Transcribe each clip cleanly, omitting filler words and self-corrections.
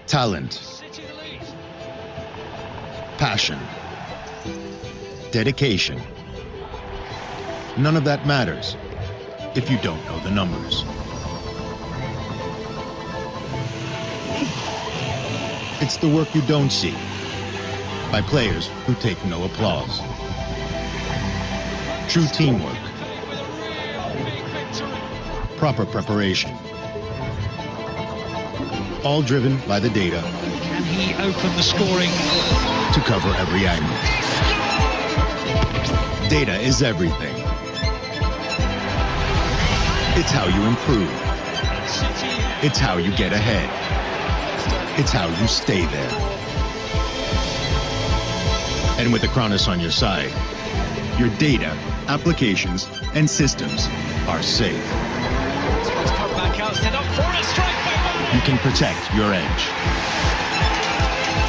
talent, passion, dedication. None of that matters if you don't know the numbers. It's the work you don't see by players who take no applause. True teamwork, proper preparation, all driven by the data. Can he open the scoring? To cover every angle. Data is everything. It's how you improve. It's how you get ahead. It's how you stay there. And with Acronis on your side, your data, applications, and systems are safe. You can protect your edge.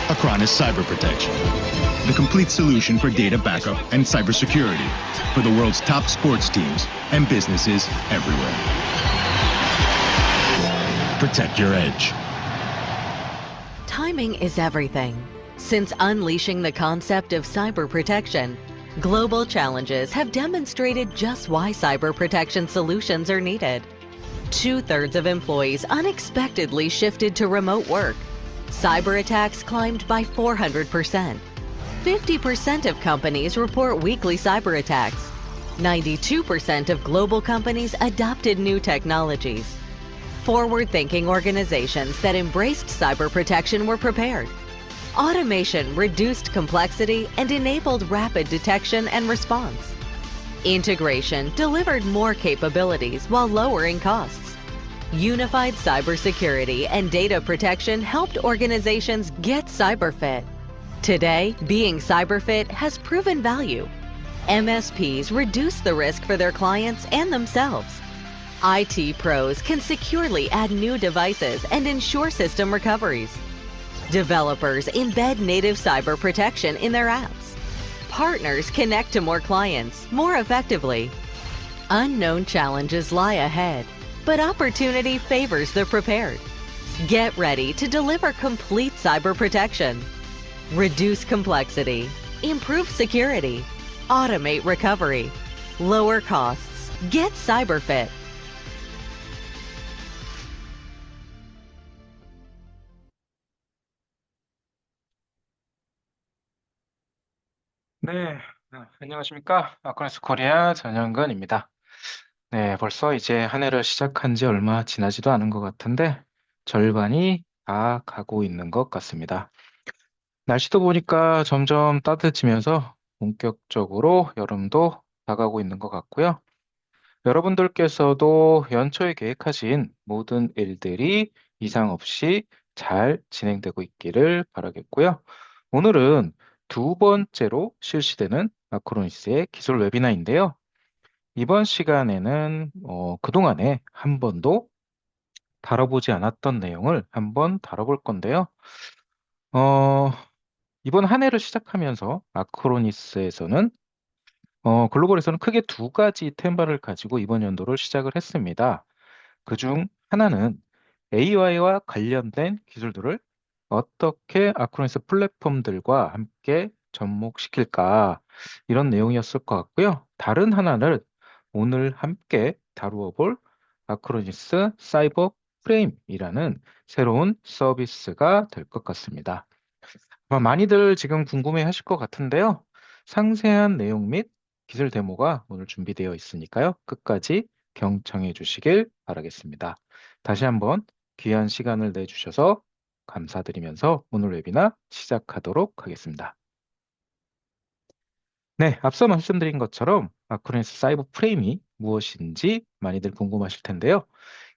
Acronis Cyber Protection, the complete solution for data backup and cybersecurity for the world's top sports teams and businesses everywhere. Protect your edge. Timing is everything. Since unleashing the concept of cyber protection, global challenges have demonstrated just why cyber protection solutions are needed. 2/3 of employees unexpectedly shifted to remote work. Cyber attacks climbed by 400%. 50% of companies report weekly cyber attacks. 92% of global companies adopted new technologies. Forward-thinking organizations that embraced cyber protection were prepared. Automation reduced complexity and enabled rapid detection and response. Integration delivered more capabilities while lowering costs. Unified cybersecurity and data protection helped organizations get cyberfit. Today, being cyberfit has proven value. MSPs reduce the risk for their clients and themselves. IT pros can securely add new devices and ensure system recoveries. Developers embed native cyber protection in their apps. Partners connect to more clients more effectively. Unknown challenges lie ahead, but opportunity favors the prepared. Get ready to deliver complete cyber protection. Reduce complexity, improve security, automate recovery, lower costs. Get cyberfit. 네, 안녕하십니까. 아크로니스 코리아 전영근입니다. 네, 벌써 이제 한 해를 시작한 지 얼마 지나지도 않은 것 같은데 절반이 다 가고 있는 것 같습니다. 날씨도 보니까 점점 따뜻해지면서 본격적으로 여름도 다가오고 있는 것 같고요. 여러분들께서도 연초에 계획하신 모든 일들이 이상 없이 잘 진행되고 있기를 바라겠고요. 오늘은 두 번째로 실시되는 아크로니스의 기술 웨비나인데요. 이번 시간에는 그동안에 한 번도 다뤄보지 않았던 내용을 한번 다뤄볼 건데요. 어, 이번 한 해를 시작하면서 아크로니스에서는 글로벌에서는 크게 두 가지 테마를 가지고 이번 연도를 시작을 했습니다. 그중 하나는 AI와 관련된 기술들을 어떻게 아크로니스 플랫폼들과 함께 접목시킬까 이런 내용이었을 것 같고요. 다른 하나는 오늘 함께 다루어 볼 아크로니스 사이버 프레임이라는 새로운 서비스가 될 것 같습니다. 아마 많이들 지금 궁금해 하실 것 같은데요. 상세한 내용 및 기술 데모가 오늘 준비되어 있으니까요. 끝까지 경청해 주시길 바라겠습니다. 다시 한번 귀한 시간을 내주셔서 감사드리면서 오늘 웨비나 시작하도록 하겠습니다. 네, 앞서 말씀드린 것처럼 아크로니스 사이버 프레임이 무엇인지 많이들 궁금하실 텐데요.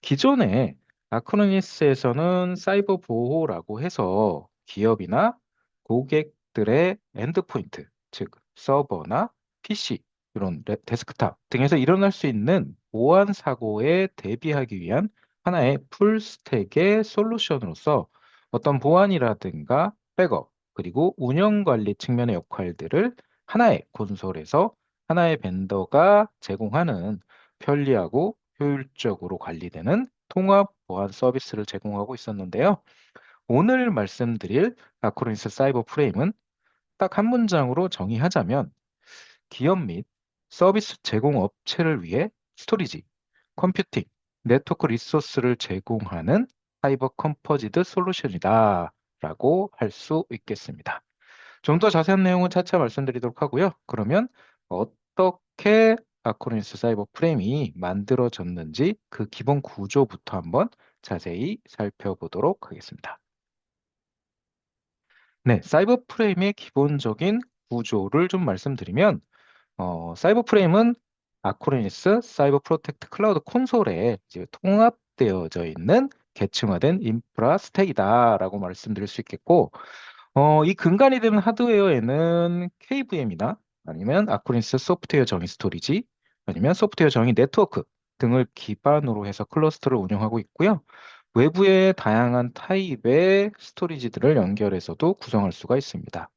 기존에 아크로니스에서는 사이버 보호라고 해서 기업이나 고객들의 엔드포인트, 즉 서버나 PC, 이런 데스크탑 등에서 일어날 수 있는 보안 사고에 대비하기 위한 하나의 풀스택의 솔루션으로서 어떤 보안이라든가 백업, 그리고 운영 관리 측면의 역할들을 하나의 콘솔에서 하나의 벤더가 제공하는 편리하고 효율적으로 관리되는 통합 보안 서비스를 제공하고 있었는데요. 오늘 말씀드릴 아크로니스 사이버 프레임은 딱 한 문장으로 정의하자면 기업 및 서비스 제공 업체를 위해 스토리지, 컴퓨팅, 네트워크 리소스를 제공하는 사이버 컴포지트 솔루션이다라고 할 수 있겠습니다. 좀 더 자세한 내용은 차차 말씀드리도록 하고요. 그러면 어떻게 아크로니스 사이버 프레임이 만들어졌는지 그 기본 구조부터 한번 자세히 살펴보도록 하겠습니다. 네, 사이버 프레임의 기본적인 구조를 좀 말씀드리면 사이버 프레임은 아크로니스 사이버 프로텍트 클라우드 콘솔에 이제 통합되어져 있는 계층화된 인프라 스택이다라고 말씀드릴 수 있겠고, 이 근간이 되는 하드웨어에는 KVM이나 아니면 아크로니스 소프트웨어 정의 스토리지, 아니면 소프트웨어 정의 네트워크 등을 기반으로 해서 클러스터를 운영하고 있고요. 외부의 다양한 타입의 스토리지들을 연결해서도 구성할 수가 있습니다.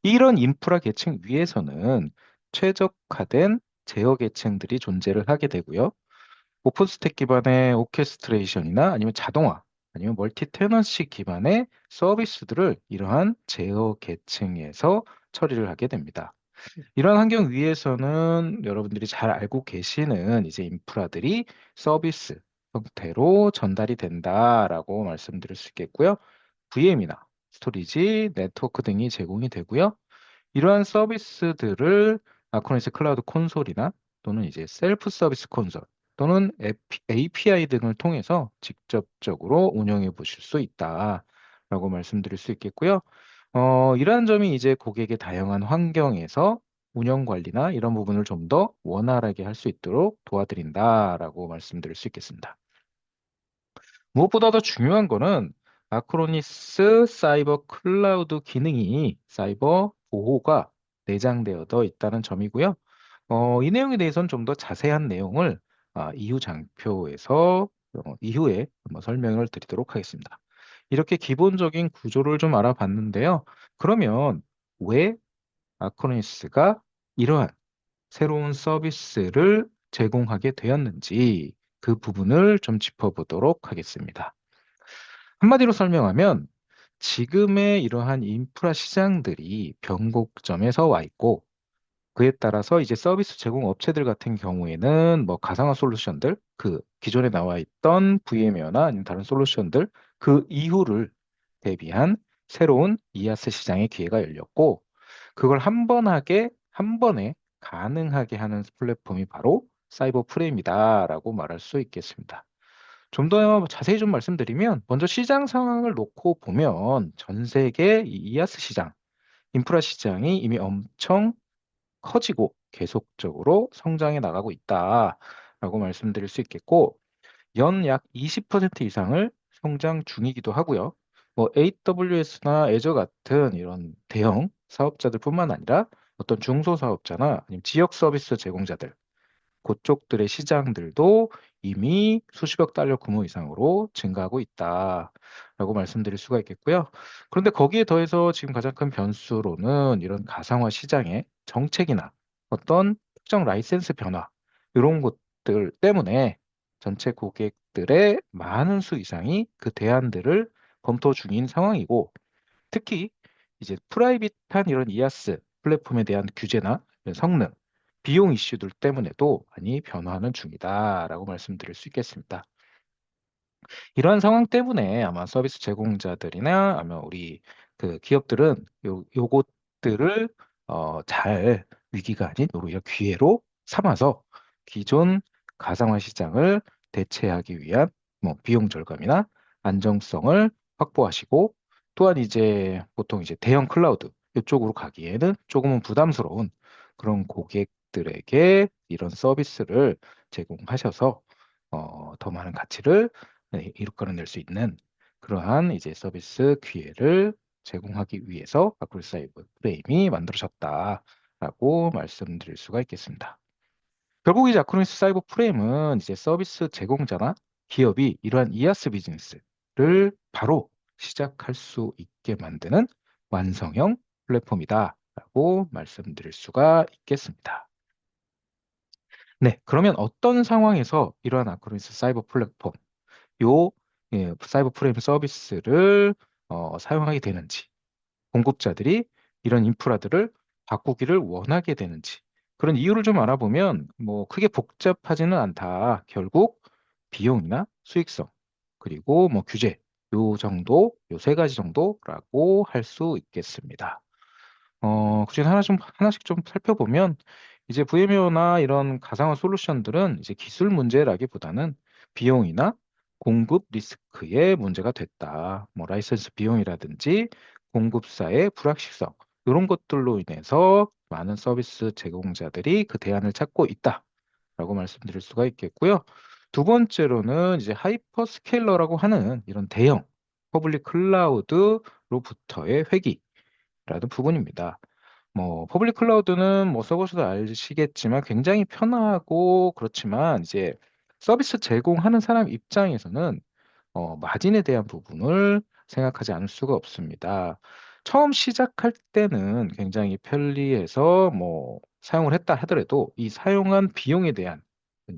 이런 인프라 계층 위에서는 최적화된 제어 계층들이 존재를 하게 되고요. 오픈 스택 기반의 오케스트레이션이나 아니면 자동화, 아니면 멀티 테넌시 기반의 서비스들을 이러한 제어 계층에서 처리를 하게 됩니다. 이런 환경 위에서는 여러분들이 잘 알고 계시는 이제 인프라들이 서비스 형태로 전달이 된다라고 말씀드릴 수 있겠고요. VM이나 스토리지, 네트워크 등이 제공이 되고요. 이러한 서비스들을 아크로니스 클라우드 콘솔이나 또는 이제 셀프 서비스 콘솔 또는 API 등을 통해서 직접적으로 운영해 보실 수 있다라고 말씀드릴 수 있겠고요. 이러한 점이 이제 고객의 다양한 환경에서 운영 관리나 이런 부분을 좀 더 원활하게 할 수 있도록 도와드린다라고 말씀드릴 수 있겠습니다. 무엇보다 더 중요한 거는 아크로니스 사이버 클라우드 기능이 사이버 보호가 내장되어 있다는 점이고요. 이 내용에 대해서는 좀 더 자세한 내용을 이후 장표에서 이후에 한번 설명을 드리도록 하겠습니다. 이렇게 기본적인 구조를 좀 알아봤는데요. 그러면 왜 아크로니스가 이러한 새로운 서비스를 제공하게 되었는지 그 부분을 좀 짚어보도록 하겠습니다. 한마디로 설명하면 지금의 이러한 인프라 시장들이 변곡점에서 와 있고 그에 따라서 이제 서비스 제공 업체들 같은 경우에는 뭐 가상화 솔루션들, 그 기존에 나와 있던 VM웨어나 아니면 다른 솔루션들 그 이후를 대비한 새로운 이아스 시장의 기회가 열렸고 그걸 한 번에 가능하게 하는 플랫폼이 바로 사이버 프레임이다라고 말할 수 있겠습니다. 좀 더 자세히 좀 말씀드리면 먼저 시장 상황을 놓고 보면 전 세계 이 이아스 시장, 인프라 시장이 이미 엄청 커지고 계속적으로 성장해 나가고 있다라고 말씀드릴 수 있겠고 연 약 20% 이상을 성장 중이기도 하고요. 뭐 AWS나 애저 같은 이런 대형 사업자들뿐만 아니라 어떤 중소사업자나 아니면 지역 서비스 제공자들 그쪽들의 시장들도 이미 수십억 달러 규모 이상으로 증가하고 있다라고 말씀드릴 수가 있겠고요. 그런데 거기에 더해서 지금 가장 큰 변수로는 이런 가상화 시장의 정책이나 어떤 특정 라이센스 변화 이런 것들 때문에 전체 고객들의 많은 수 이상이 그 대안들을 검토 중인 상황이고 특히 이제 프라이빗한 이런 이아스 플랫폼에 대한 규제나 성능, 비용 이슈들 때문에도 많이 변화하는 중이다라고 말씀드릴 수 있겠습니다. 이러한 상황 때문에 아마 서비스 제공자들이나 아마 우리 그 기업들은 요것들을 잘 위기가 아닌 오히려 기회로 삼아서 기존 가상화 시장을 대체하기 위한 뭐 비용 절감이나 안정성을 확보하시고 또한 이제 보통 이제 대형 클라우드 이쪽으로 가기에는 조금은 부담스러운 그런 고객들에게 이런 서비스를 제공하셔서 더 많은 가치를 이끌어낼 수 있는 그러한 이제 서비스 기회를 제공하기 위해서 아크로니스 사이버 프레임이 만들어졌다라고 말씀드릴 수가 있겠습니다. 결국 이제 아크로니스 사이버 프레임은 이제 서비스 제공자나 기업이 이러한 이아스 비즈니스를 바로 시작할 수 있게 만드는 완성형 플랫폼이다라고 말씀드릴 수가 있겠습니다. 네, 그러면 어떤 상황에서 이러한 아크로니스 사이버 플랫폼 요 사이버 프레임 서비스를 사용하게 되는지, 공급자들이 이런 인프라들을 바꾸기를 원하게 되는지, 그런 이유를 좀 알아보면 뭐 크게 복잡하지는 않다. 결국 비용이나 수익성, 그리고 뭐 규제, 요 정도, 요 세 가지 정도라고 할 수 있겠습니다. 그중에 하나씩 좀 살펴보면 이제 VM웨어나 이런 가상화 솔루션들은 이제 기술 문제라기보다는 비용이나 공급 리스크의 문제가 됐다. 뭐 라이선스 비용이라든지 공급사의 불확실성 이런 것들로 인해서 많은 서비스 제공자들이 그 대안을 찾고 있다라고 말씀드릴 수가 있겠고요. 두 번째로는 이제 하이퍼스케일러라고 하는 이런 대형 퍼블릭 클라우드로부터의 회귀라는 부분입니다. 뭐 퍼블릭 클라우드는 뭐 써보셔도 아시겠지만 굉장히 편하고 그렇지만 이제 서비스 제공하는 사람 입장에서는 마진에 대한 부분을 생각하지 않을 수가 없습니다. 처음 시작할 때는 굉장히 편리해서 뭐 사용을 했다 하더라도 이 사용한 비용에 대한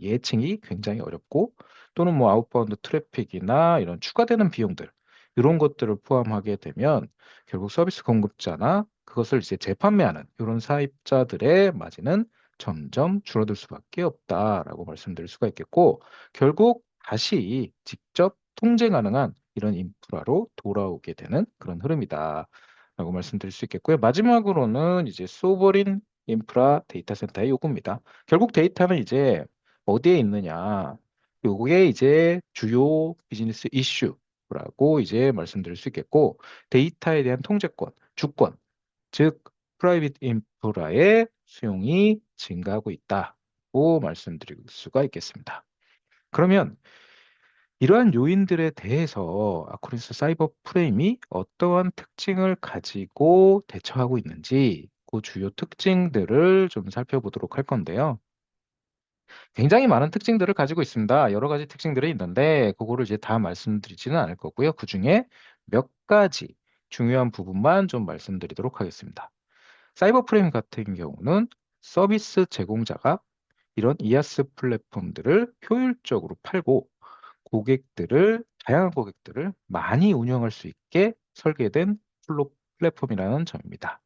예측이 굉장히 어렵고 또는 뭐 아웃바운드 트래픽이나 이런 추가되는 비용들 이런 것들을 포함하게 되면 결국 서비스 공급자나 그것을 이제 재판매하는 이런 사입자들의 마진은 점점 줄어들 수밖에 없다라고 말씀드릴 수가 있겠고 결국 다시 직접 통제 가능한 이런 인프라로 돌아오게 되는 그런 흐름이다라고 말씀드릴 수 있겠고요. 마지막으로는 이제 소버린 인프라 데이터 센터의 요구입니다. 결국 데이터는 이제 어디에 있느냐? 요게 이제 주요 비즈니스 이슈라고 이제 말씀드릴 수 있겠고 데이터에 대한 통제권, 주권, 즉 프라이빗 인프라의 수용이 증가하고 있다고 말씀드릴 수가 있겠습니다. 그러면 이러한 요인들에 대해서 아쿠리스 사이버 프레임이 어떠한 특징을 가지고 대처하고 있는지 그 주요 특징들을 좀 살펴보도록 할 건데요. 굉장히 많은 특징들을 가지고 있습니다. 여러 가지 특징들이 있는데 그거를 이제 다 말씀드리지는 않을 거고요. 그중에 몇 가지 중요한 부분만 좀 말씀드리도록 하겠습니다. 사이버 프레임 같은 경우는 서비스 제공자가 이런 이아스 플랫폼들을 효율적으로 팔고 다양한 고객들을 많이 운영할 수 있게 설계된 플랫폼이라는 점입니다.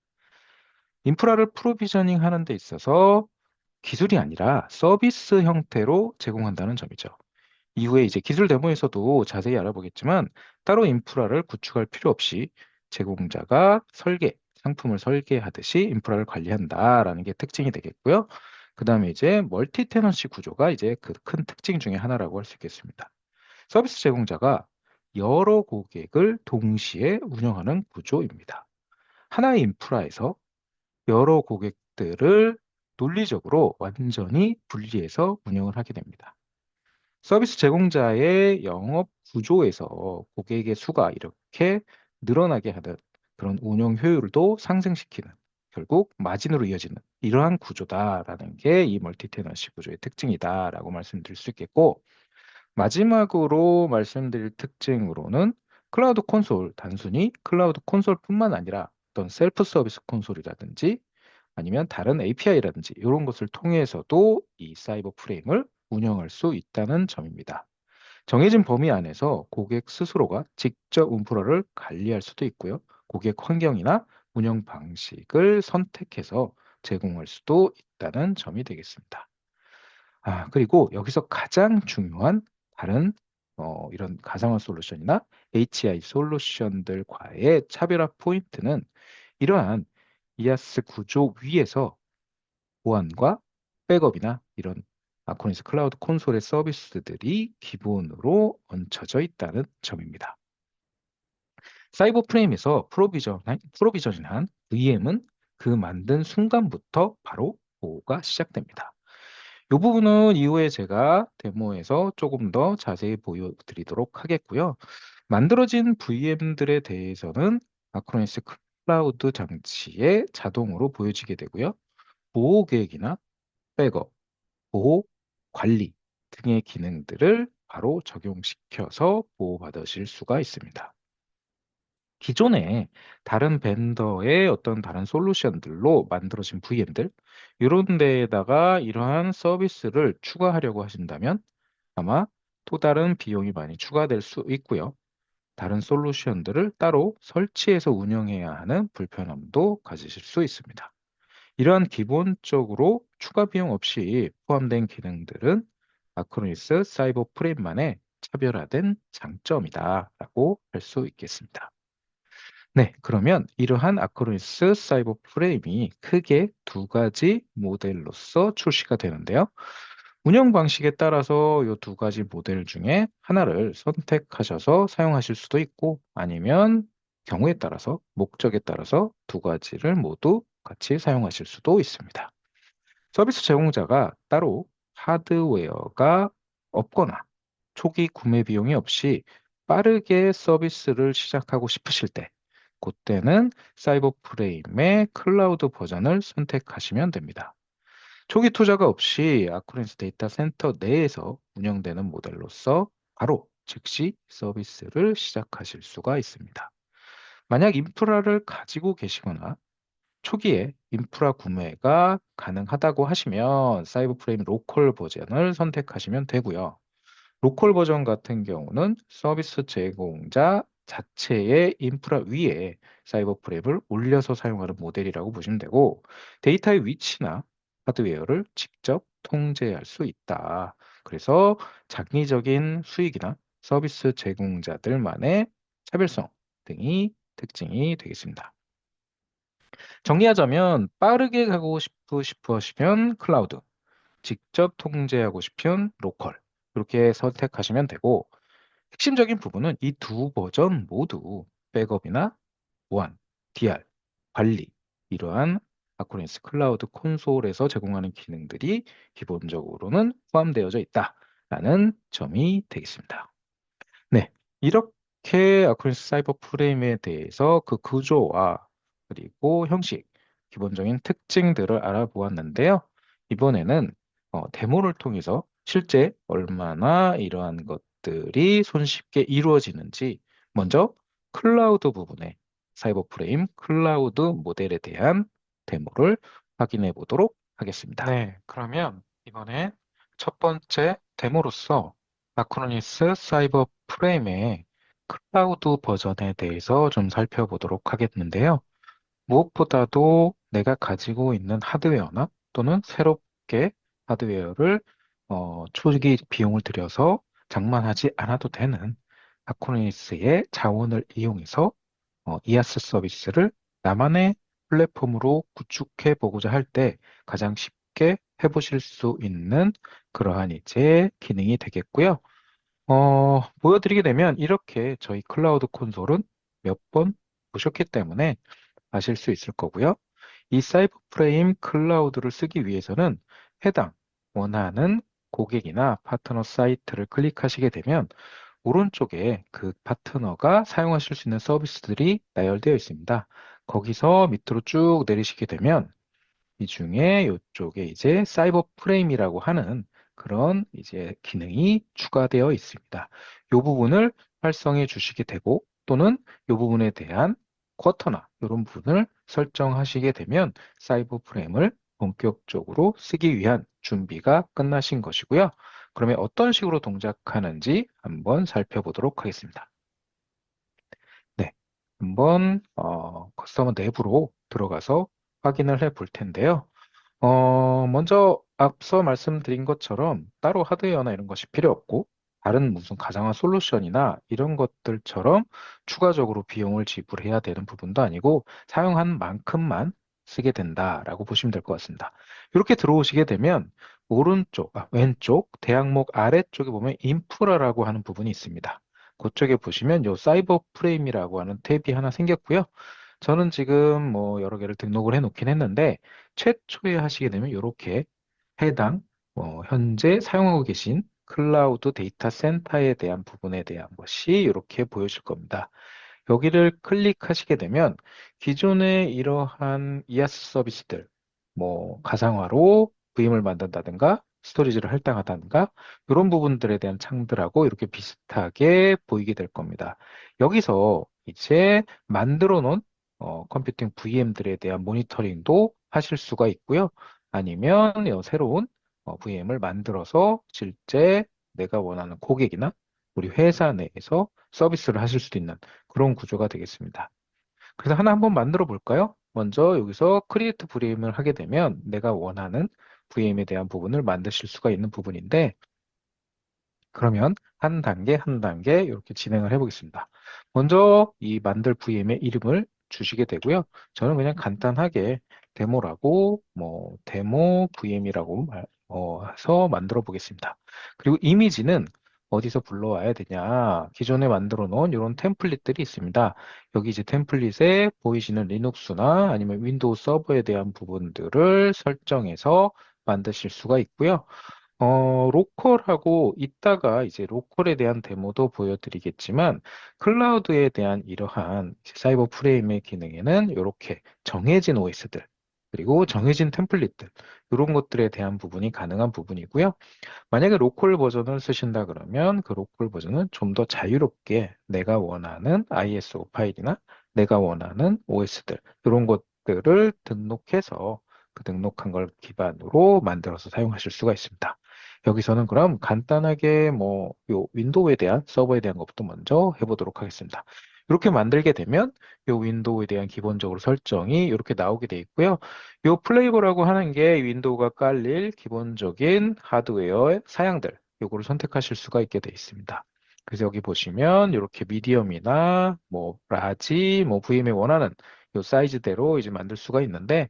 인프라를 프로비저닝 하는 데 있어서 기술이 아니라 서비스 형태로 제공한다는 점이죠. 이후에 이제 기술 데모에서도 자세히 알아보겠지만 따로 인프라를 구축할 필요 없이 제공자가 상품을 설계하듯이 인프라를 관리한다라는 게 특징이 되겠고요. 그다음에 이제 멀티 테넌시 구조가 이제 그 큰 특징 중에 하나라고 할 수 있겠습니다. 서비스 제공자가 여러 고객을 동시에 운영하는 구조입니다. 하나의 인프라에서 여러 고객들을 논리적으로 완전히 분리해서 운영을 하게 됩니다. 서비스 제공자의 영업 구조에서 고객의 수가 이렇게 늘어나게 하는 그런 운영 효율도 상승시키는 결국 마진으로 이어지는 이러한 구조다라는 게 이 멀티 테넌시 구조의 특징이다라고 말씀드릴 수 있겠고 마지막으로 말씀드릴 특징으로는 클라우드 콘솔, 단순히 클라우드 콘솔뿐만 아니라 어떤 셀프 서비스 콘솔이라든지 아니면 다른 API라든지 이런 것을 통해서도 이 사이버 프레임을 운영할 수 있다는 점입니다. 정해진 범위 안에서 고객 스스로가 직접 인프라를 관리할 수도 있고요. 고객 환경이나 운영 방식을 선택해서 제공할 수도 있다는 점이 되겠습니다. 그리고 여기서 가장 중요한 다른 이런 가상화 솔루션이나 HI 솔루션들과의 차별화 포인트는 이러한 이아스 구조 위에서 보안과 백업이나 이런 아코니스 클라우드 콘솔의 서비스들이 기본으로 얹혀져 있다는 점입니다. 사이버 프레임에서 프로비전한 VM은 그 만든 순간부터 바로 보호가 시작됩니다. 이 부분은 이후에 제가 데모에서 조금 더 자세히 보여드리도록 하겠고요. 만들어진 VM들에 대해서는 아크로니스 클라우드 장치에 자동으로 보여지게 되고요. 보호 계획이나 백업, 보호, 관리 등의 기능들을 바로 적용시켜서 보호받으실 수가 있습니다. 기존에 다른 벤더의 어떤 다른 솔루션들로 만들어진 VM들 이런 데에다가 이러한 서비스를 추가하려고 하신다면 아마 또 다른 비용이 많이 추가될 수 있고요. 다른 솔루션들을 따로 설치해서 운영해야 하는 불편함도 가지실 수 있습니다. 이러한 기본적으로 추가 비용 없이 포함된 기능들은 아크로니스 사이버 프레임만의 차별화된 장점이다라고 할 수 있겠습니다. 네, 그러면 이러한 아크로니스 사이버 프레임이 크게 두 가지 모델로서 출시가 되는데요. 운영 방식에 따라서 이 두 가지 모델 중에 하나를 선택하셔서 사용하실 수도 있고 아니면 경우에 따라서 목적에 따라서 두 가지를 모두 같이 사용하실 수도 있습니다. 서비스 제공자가 따로 하드웨어가 없거나 초기 구매 비용이 없이 빠르게 서비스를 시작하고 싶으실 때, 그때는 사이버 프레임의 클라우드 버전을 선택하시면 됩니다. 초기 투자가 없이 아쿠렌스 데이터 센터 내에서 운영되는 모델로서 바로 즉시 서비스를 시작하실 수가 있습니다. 만약 인프라를 가지고 계시거나 초기에 인프라 구매가 가능하다고 하시면 사이버 프레임 로컬 버전을 선택하시면 되고요. 로컬 버전 같은 경우는 서비스 제공자 자체의 인프라 위에 사이버 프레임을 올려서 사용하는 모델이라고 보시면 되고 데이터의 위치나 하드웨어를 직접 통제할 수 있다. 그래서 장기적인 수익이나 서비스 제공자들만의 차별성 등이 특징이 되겠습니다. 정리하자면 빠르게 가고 싶으시면 클라우드, 직접 통제하고 싶으면 로컬 이렇게 선택하시면 되고 핵심적인 부분은 이 두 버전 모두 백업이나 보안, DR, 관리 이러한 아쿠렌스 클라우드 콘솔에서 제공하는 기능들이 기본적으로는 포함되어져 있다라는 점이 되겠습니다. 네, 이렇게 아쿠렌스 사이버 프레임에 대해서 그 구조와 그리고 형식, 기본적인 특징들을 알아보았는데요. 이번에는 데모를 통해서 실제 얼마나 이러한 것들이 손쉽게 이루어지는지 먼저 클라우드 부분의 사이버 프레임 클라우드 모델에 대한 데모를 확인해 보도록 하겠습니다. 네, 그러면 이번에 첫 번째 데모로서 아크로니스 사이버 프레임의 클라우드 버전에 대해서 좀 살펴보도록 하겠는데요. 무엇보다도 내가 가지고 있는 하드웨어나 또는 새롭게 하드웨어를 초기 비용을 들여서 장만하지 않아도 되는 아크로니스의 자원을 이용해서 이아스 서비스를 나만의 플랫폼으로 구축해 보고자 할 때 가장 쉽게 해보실 수 있는 그러한 이제 기능이 되겠고요. 보여드리게 되면 이렇게 저희 클라우드 콘솔은 몇 번 보셨기 때문에 아실 수 있을 거고요. 이 사이버 프레임 클라우드를 쓰기 위해서는 해당 원하는 고객이나 파트너 사이트를 클릭하시게 되면 오른쪽에 그 파트너가 사용하실 수 있는 서비스들이 나열되어 있습니다. 거기서 밑으로 쭉 내리시게 되면 이 중에 이쪽에 이제 사이버 프레임이라고 하는 그런 이제 기능이 추가되어 있습니다. 이 부분을 활성해 주시게 되고 또는 이 부분에 대한 쿼터나 이런 부분을 설정하시게 되면 사이버 프레임을 본격적으로 쓰기 위한 준비가 끝나신 것이고요. 그러면 어떤 식으로 동작하는지 한번 살펴보도록 하겠습니다. 네, 한번 커스터머 내부로 들어가서 확인을 해 볼 텐데요. 먼저 앞서 말씀드린 것처럼 따로 하드웨어나 이런 것이 필요 없고 다른 무슨 가상화 솔루션이나 이런 것들처럼 추가적으로 비용을 지불해야 되는 부분도 아니고 사용한 만큼만 쓰게 된다라고 보시면 될 것 같습니다. 이렇게 들어오시게 되면 왼쪽 대항목 아래쪽에 보면 인프라라고 하는 부분이 있습니다. 그쪽에 보시면 요 사이버 프레임이라고 하는 탭이 하나 생겼고요. 저는 지금 뭐 여러 개를 등록을 해 놓긴 했는데 최초에 하시게 되면 이렇게 해당 현재 사용하고 계신 클라우드 데이터 센터에 대한 부분에 대한 것이 이렇게 보여질 겁니다. 여기를 클릭하시게 되면 기존의 이러한 이아스 서비스들, 뭐 가상화로 VM을 만든다든가 스토리지를 할당하다든가 이런 부분들에 대한 창들하고 이렇게 비슷하게 보이게 될 겁니다. 여기서 이제 만들어 놓은 컴퓨팅 VM들에 대한 모니터링도 하실 수가 있고요. 아니면 새로운 VM을 만들어서 실제 내가 원하는 고객이나 우리 회사 내에서 서비스를 하실 수도 있는 그런 구조가 되겠습니다. 그래서 하나 한번 만들어 볼까요? 먼저 여기서 크리에이트 VM을 하게 되면 내가 원하는 VM에 대한 부분을 만드실 수가 있는 부분인데, 그러면 한 단계 한 단계 이렇게 진행을 해보겠습니다. 먼저 이 만들 VM의 이름을 주시게 되고요. 저는 그냥 간단하게 데모라고 데모 VM이라고 해서 만들어 보겠습니다. 그리고 이미지는 어디서 불러와야 되냐? 기존에 만들어 놓은 이런 템플릿들이 있습니다. 여기 이제 템플릿에 보이시는 리눅스나 아니면 윈도우 서버에 대한 부분들을 설정해서 만드실 수가 있고요. 로컬하고 이따가 이제 로컬에 대한 데모도 보여드리겠지만, 클라우드에 대한 이러한 사이버 프레임의 기능에는 이렇게 정해진 OS들, 그리고 정해진 템플릿들, 이런 것들에 대한 부분이 가능한 부분이고요. 만약에 로컬 버전을 쓰신다 그러면 그 로컬 버전은 좀 더 자유롭게 내가 원하는 ISO 파일이나 내가 원하는 OS들, 이런 것들을 등록해서 그 등록한 걸 기반으로 만들어서 사용하실 수가 있습니다. 여기서는 그럼 간단하게 요 윈도우에 대한 서버에 대한 것부터 먼저 해보도록 하겠습니다. 이렇게 만들게 되면 요 윈도우에 대한 기본적으로 설정이 이렇게 나오게 돼 있고요. 요 플레이버라고 하는 게 윈도우가 깔릴 기본적인 하드웨어의 사양들, 요거를 선택하실 수가 있게 돼 있습니다. 그래서 여기 보시면 이렇게 미디엄이나 라지, VM에 원하는 요 사이즈대로 이제 만들 수가 있는데,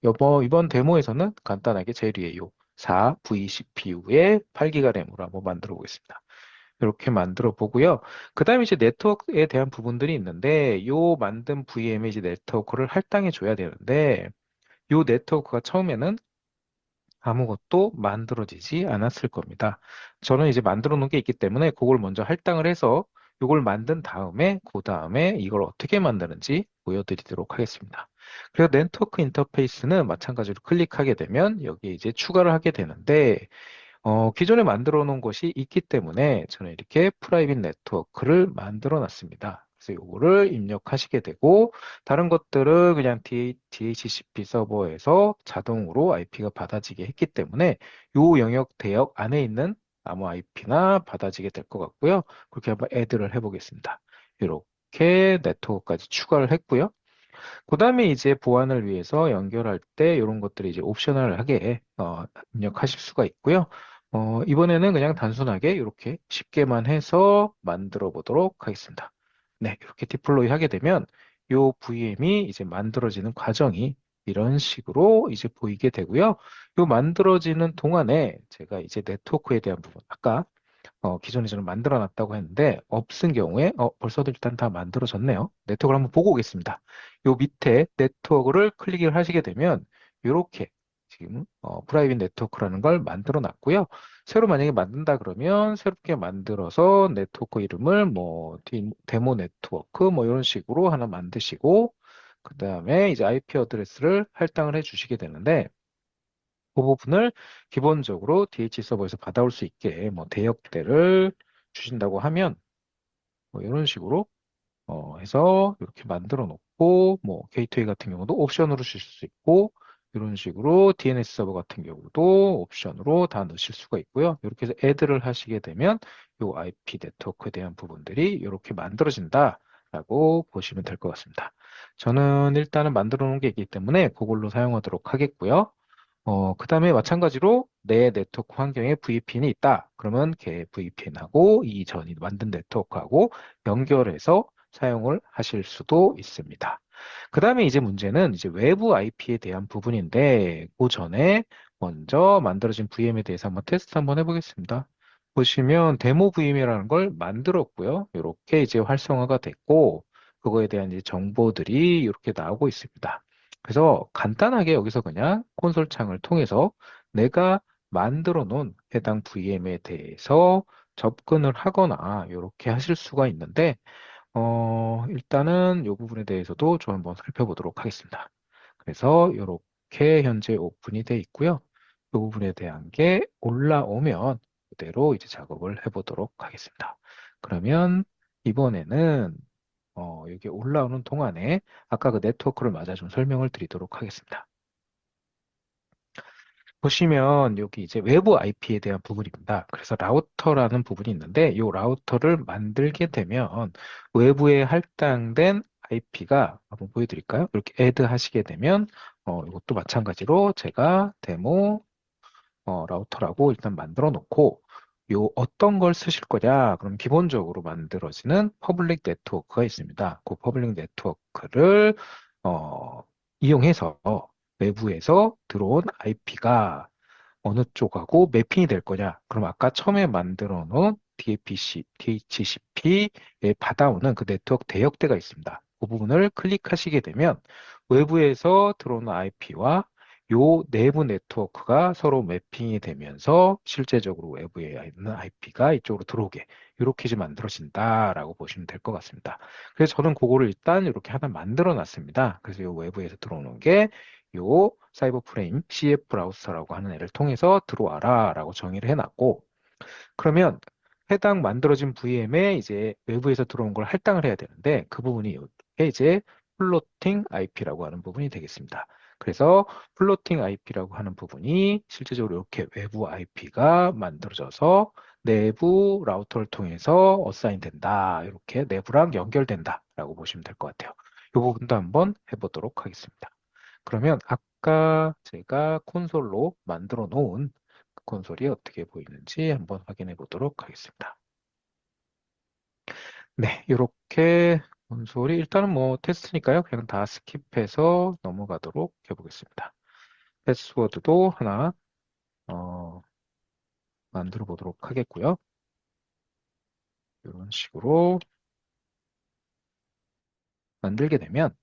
이번 데모에서는 간단하게 제일 위에 요 4V CPU에 8기가 램으로 한번 만들어 보겠습니다. 이렇게 만들어 보고요. 그 다음에 이제 네트워크에 대한 부분들이 있는데, 요 만든 VM에 이제 네트워크를 할당해 줘야 되는데, 요 네트워크가 처음에는 아무것도 만들어지지 않았을 겁니다. 저는 이제 만들어 놓은 게 있기 때문에 그걸 먼저 할당을 해서 이걸 만든 다음에 그 다음에 이걸 어떻게 만드는지 보여드리도록 하겠습니다. 그래서 네트워크 인터페이스는 마찬가지로 클릭하게 되면 여기 이제 추가를 하게 되는데, 기존에 만들어 놓은 것이 있기 때문에 저는 이렇게 프라이빗 네트워크를 만들어 놨습니다. 그래서 이거를 입력하시게 되고, 다른 것들은 그냥 DHCP 서버에서 자동으로 IP가 받아지게 했기 때문에 이 영역 대역 안에 있는 아무 IP나 받아지게 될 것 같고요. 그렇게 한번 애드를 해보겠습니다. 이렇게 네트워크까지 추가를 했고요. 그 다음에 이제 보안을 위해서 연결할 때 이런 것들이 이제 옵셔널하게 입력하실 수가 있고요. 이번에는 그냥 단순하게 이렇게 쉽게만 해서 만들어 보도록 하겠습니다. 네, 이렇게 디플로이 하게 되면 이 VM이 이제 만들어지는 과정이 이런 식으로 이제 보이게 되고요. 이 만들어지는 동안에 제가 이제 네트워크에 대한 부분, 아까 기존에 저는 만들어 놨다고 했는데 없은 경우에 벌써도 일단 다 만들어졌네요. 네트워크를 한번 보고 오겠습니다. 요 밑에 네트워크를 클릭을 하시게 되면 이렇게 지금 프라이빗 네트워크라는 걸 만들어 놨고요. 새로 만약에 만든다 그러면 새롭게 만들어서 네트워크 이름을 데모 네트워크 이런 식으로 하나 만드시고, 그 다음에 이제 IP 어드레스를 할당을 해 주시게 되는데, 그 부분을 기본적으로 DH 서버에서 받아올 수 있게 대역대를 주신다고 하면 이런 식으로 해서 이렇게 만들어 놓고, 게이트웨이 같은 경우도 옵션으로 주실 수 있고, 이런 식으로 DNS 서버 같은 경우도 옵션으로 다 넣으실 수가 있고요. 이렇게 해서 애드를 하시게 되면 이 IP 네트워크에 대한 부분들이 이렇게 만들어진다라고 보시면 될 것 같습니다. 저는 일단은 만들어 놓은 게 있기 때문에 그걸로 사용하도록 하겠고요. 그 다음에 마찬가지로 내 네트워크 환경에 VPN이 있다. 그러면 걔 VPN하고 이전이 만든 네트워크하고 연결해서 사용을 하실 수도 있습니다. 그 다음에 이제 문제는 이제 외부 IP에 대한 부분인데, 그 전에 먼저 만들어진 VM에 대해서 한번 테스트 한번 해보겠습니다. 보시면 데모 VM이라는 걸 만들었고요. 이렇게 이제 활성화가 됐고, 그거에 대한 이제 정보들이 이렇게 나오고 있습니다. 그래서 간단하게 여기서 그냥 콘솔 창을 통해서 내가 만들어 놓은 해당 VM에 대해서 접근을 하거나 이렇게 하실 수가 있는데, 일단은 이 부분에 대해서도 좀 한번 살펴보도록 하겠습니다. 그래서 이렇게 현재 오픈이 돼 있고요. 이 부분에 대한 게 올라오면 그대로 이제 작업을 해보도록 하겠습니다. 그러면 이번에는 여기 올라오는 동안에 아까 그 네트워크를 맞아 좀 설명을 드리도록 하겠습니다. 보시면 여기 이제 외부 IP에 대한 부분입니다. 그래서 라우터라는 부분이 있는데 이 라우터를 만들게 되면 외부에 할당된 IP가 한번 보여드릴까요? 이렇게 add 하시게 되면 이것도 마찬가지로 제가 데모 라우터라고 일단 만들어 놓고 요 어떤 걸 쓰실 거냐? 그럼 기본적으로 만들어지는 퍼블릭 네트워크가 있습니다. 그 퍼블릭 네트워크를 이용해서 외부에서 들어온 IP가 어느 쪽하고 매핑이 될 거냐? 그럼 아까 처음에 만들어 놓은 DHCP에 받아오는 그 네트워크 대역대가 있습니다. 그 부분을 클릭하시게 되면 외부에서 들어오는 IP와 요 내부 네트워크가 서로 매핑이 되면서 실제적으로 외부에 있는 IP가 이쪽으로 들어오게 이렇게 이제 만들어진다라고 보시면 될 것 같습니다. 그래서 저는 그거를 일단 이렇게 하나 만들어 놨습니다. 그래서 요 외부에서 들어오는 게 요 사이버 프레임 CF 브라우저라고 하는 애를 통해서 들어와라 라고 정의를 해놨고 그러면 해당 만들어진 VM에 이제 외부에서 들어온 걸 할당을 해야 되는데 그 부분이 이게 이제 플로팅 IP라고 하는 부분이 되겠습니다. 그래서 플로팅 IP라고 하는 부분이 실제적으로 이렇게 외부 IP가 만들어져서 내부 라우터를 통해서 어사인 된다. 이렇게 내부랑 연결된다. 라고 보시면 될 것 같아요. 이 부분도 한번 해보도록 하겠습니다. 그러면 아까 제가 콘솔로 만들어 놓은 그 콘솔이 어떻게 보이는지 한번 확인해 보도록 하겠습니다. 네, 이렇게 콘솔이 일단은 뭐 테스트니까요. 그냥 다 스킵해서 넘어가도록 해보겠습니다. 패스워드도 하나 만들어 보도록 하겠고요. 이런 식으로 만들게 되면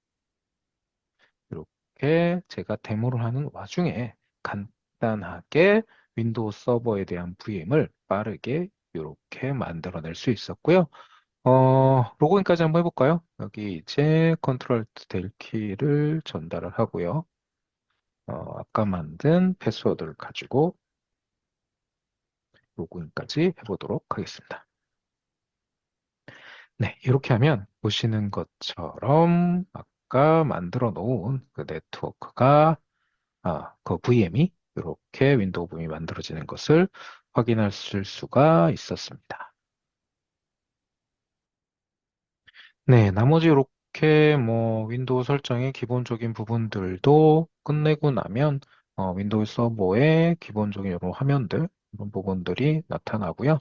이렇게 제가 데모를 하는 와중에 간단하게 윈도우 서버에 대한 VM을 빠르게 이렇게 만들어낼 수 있었고요. 로그인까지 한번 해볼까요? 여기 이제 컨트롤 델 키를 전달을 하고요. 아까 만든 패스워드를 가지고 로그인까지 해보도록 하겠습니다. 네, 이렇게 하면 보시는 것처럼 아까 만들어 놓은 그 네트워크가 그 VM이 이렇게 윈도우 VM이 만들어지는 것을 확인하실 수가 있었습니다. 네, 나머지 이렇게 뭐 윈도우 설정의 기본적인 부분들도 끝내고 나면 윈도우 서버의 기본적인 이런 화면들, 이런 부분들이 나타나고요.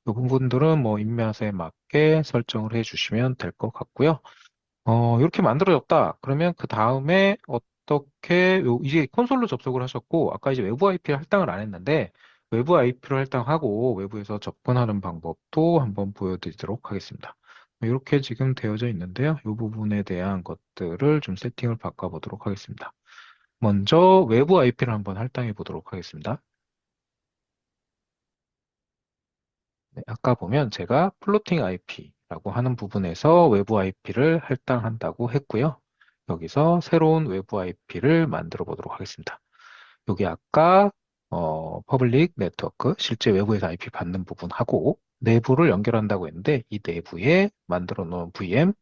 이 부분들은 뭐 입맛에 맞게 설정을 해주시면 될 것 같고요. 이렇게 만들어졌다. 그러면 그 다음에 어떻게, 이제 콘솔로 접속을 하셨고, 아까 이제 외부 IP를 할당을 안 했는데, 외부 IP를 할당하고 외부에서 접근하는 방법도 한번 보여드리도록 하겠습니다. 이렇게 지금 되어져 있는데요. 이 부분에 대한 것들을 좀 세팅을 바꿔보도록 하겠습니다. 먼저 외부 IP를 한번 할당해 보도록 하겠습니다. 네, 아까 보면 제가 플로팅 IP라고 하는 부분에서 외부 IP를 할당한다고 했고요. 여기서 새로운 외부 IP를 만들어 보도록 하겠습니다. 여기 아까 퍼블릭 네트워크, 실제 외부에서 IP 받는 부분하고 내부를 연결한다고 했는데 이 내부에 만들어 놓은 VM,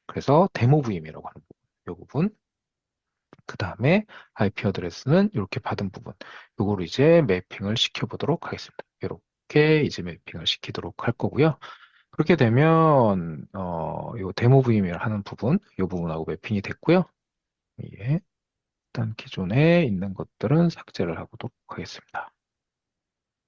그래서 데모 VM이라고 하는 부분, 이 부분, 그 다음에 IP 어드레스는 이렇게 받은 부분, 요거를 이제 매핑을 시켜 보도록 하겠습니다. 이렇게 이제 매핑을 시키도록 할 거고요. 그렇게 되면 요 데모 VM이라 하는 부분, 이 부분하고 매핑이 됐고요. 예, 일단 기존에 있는 것들은 삭제를 하도록 하겠습니다.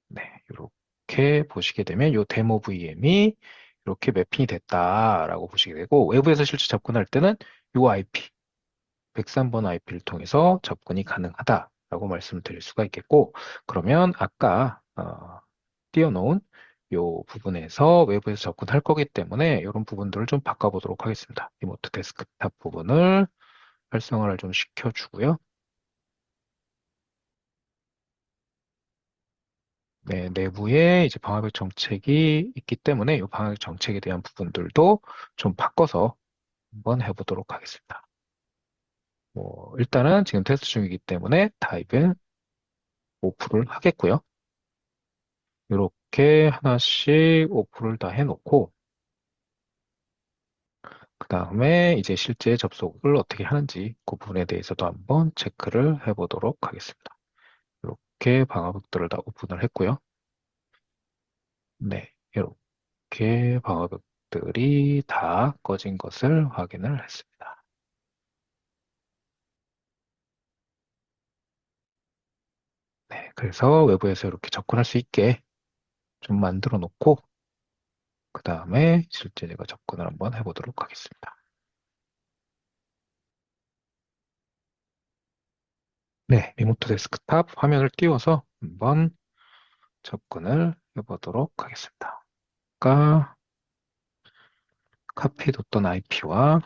네, 이렇게 보시게 되면 요 데모 VM이 이렇게 매핑이 됐다라고 보시게 되고 외부에서 실제 접근할 때는 요 IP 103번 IP를 통해서 접근이 가능하다라고 말씀을 드릴 수가 있겠고 그러면 아까 띄워놓은 요 부분에서 외부에서 접근할 거기 때문에 이런 부분들을 좀 바꿔보도록 하겠습니다. 리모트 데스크탑 부분을 활성화를 좀 시켜주고요. 네, 내부에 이제 방화벽 정책이 있기 때문에 이 방화벽 정책에 대한 부분들도 좀 바꿔서 한번 해보도록 하겠습니다. 뭐 일단은 지금 테스트 중이기 때문에 타입은 오프를 하겠고요. 이렇게 하나씩 오프를 다 해놓고 그 다음에 이제 실제 접속을 어떻게 하는지 그 부분에 대해서도 한번 체크를 해보도록 하겠습니다. 이렇게 방화벽들을 다 오픈을 했고요. 네, 이렇게 방화벽들이 다 꺼진 것을 확인을 했습니다. 네, 그래서 외부에서 이렇게 접근할 수 있게 좀 만들어 놓고, 그 다음에 실제 제가 접근을 한번 해보도록 하겠습니다. 네, 리모트 데스크탑 화면을 띄워서 한번 접근을 해보도록 하겠습니다. 아까 카피뒀던 IP와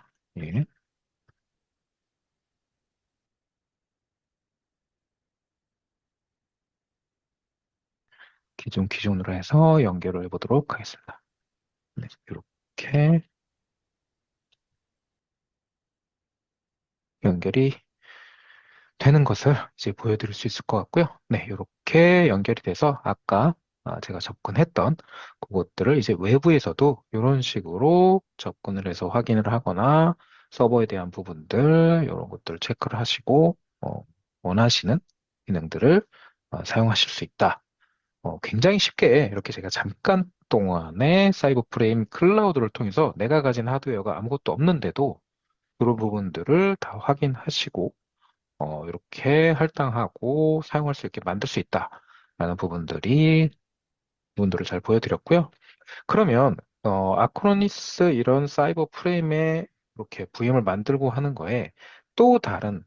기존으로 해서 연결을 해보도록 하겠습니다. 네, 이렇게 연결이 되는 것을 이제 보여드릴 수 있을 것 같고요. 네, 이렇게 연결이 돼서 아까 제가 접근했던 그것들을 이제 외부에서도 이런 식으로 접근을 해서 확인을 하거나 서버에 대한 부분들 이런 것들을 체크를 하시고 원하시는 기능들을 사용하실 수 있다. 굉장히 쉽게 이렇게 제가 잠깐 동안에 사이버 프레임 클라우드를 통해서 내가 가진 하드웨어가 아무것도 없는데도 그런 부분들을 다 확인하시고 이렇게 할당하고 사용할 수 있게 만들 수 있다라는 부분들을 잘 보여드렸고요. 그러면 아크로니스 이런 사이버 프레임에 이렇게 VM을 만들고 하는 거에 또 다른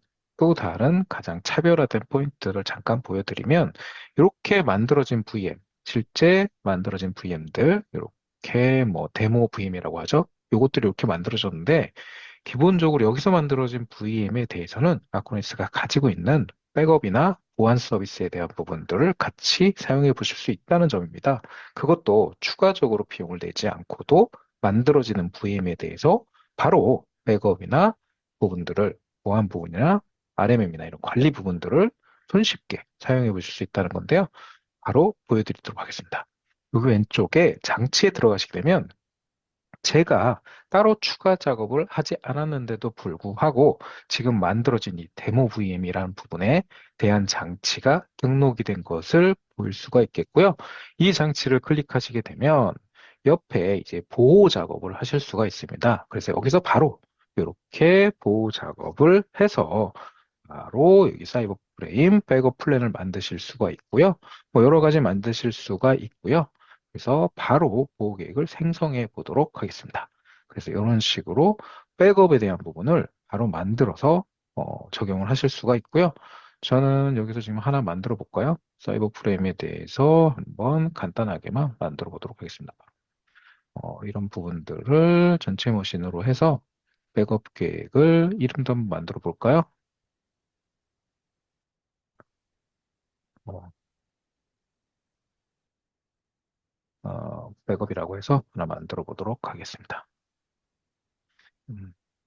가장 차별화된 포인트를 잠깐 보여드리면 이렇게 만들어진 VM, 실제 만들어진 VM들 이렇게 뭐 데모 VM이라고 하죠. 요것들이 이렇게 만들어졌는데 기본적으로 여기서 만들어진 VM에 대해서는 아크로니스가 가지고 있는 백업이나 보안 서비스에 대한 부분들을 같이 사용해 보실 수 있다는 점입니다. 그것도 추가적으로 비용을 내지 않고도 만들어지는 VM에 대해서 바로 백업이나 부분들을 보안 부분이나 RMM이나 이런 관리 부분들을 손쉽게 사용해 보실 수 있다는 건데요. 바로 보여드리도록 하겠습니다. 여기 왼쪽에 장치에 들어가시게 되면 제가 따로 추가 작업을 하지 않았는데도 불구하고 지금 만들어진 이 데모 VM이라는 부분에 대한 장치가 등록이 된 것을 볼 수가 있겠고요. 이 장치를 클릭하시게 되면 옆에 이제 보호 작업을 하실 수가 있습니다. 그래서 여기서 바로 이렇게 보호 작업을 해서 바로 여기 사이버 프레임 백업 플랜을 만드실 수가 있고요. 뭐 여러 가지 만드실 수가 있고요. 그래서 바로 보호 계획을 생성해 보도록 하겠습니다. 그래서 이런 식으로 백업에 대한 부분을 바로 만들어서 적용을 하실 수가 있고요. 저는 여기서 지금 하나 만들어 볼까요? 사이버 프레임에 대해서 한번 간단하게만 만들어 보도록 하겠습니다. 이런 부분들을 전체 머신으로 해서 백업 계획을 이름도 한번 만들어 볼까요? 어, 백업이라고 해서 하나 만들어 보도록 하겠습니다.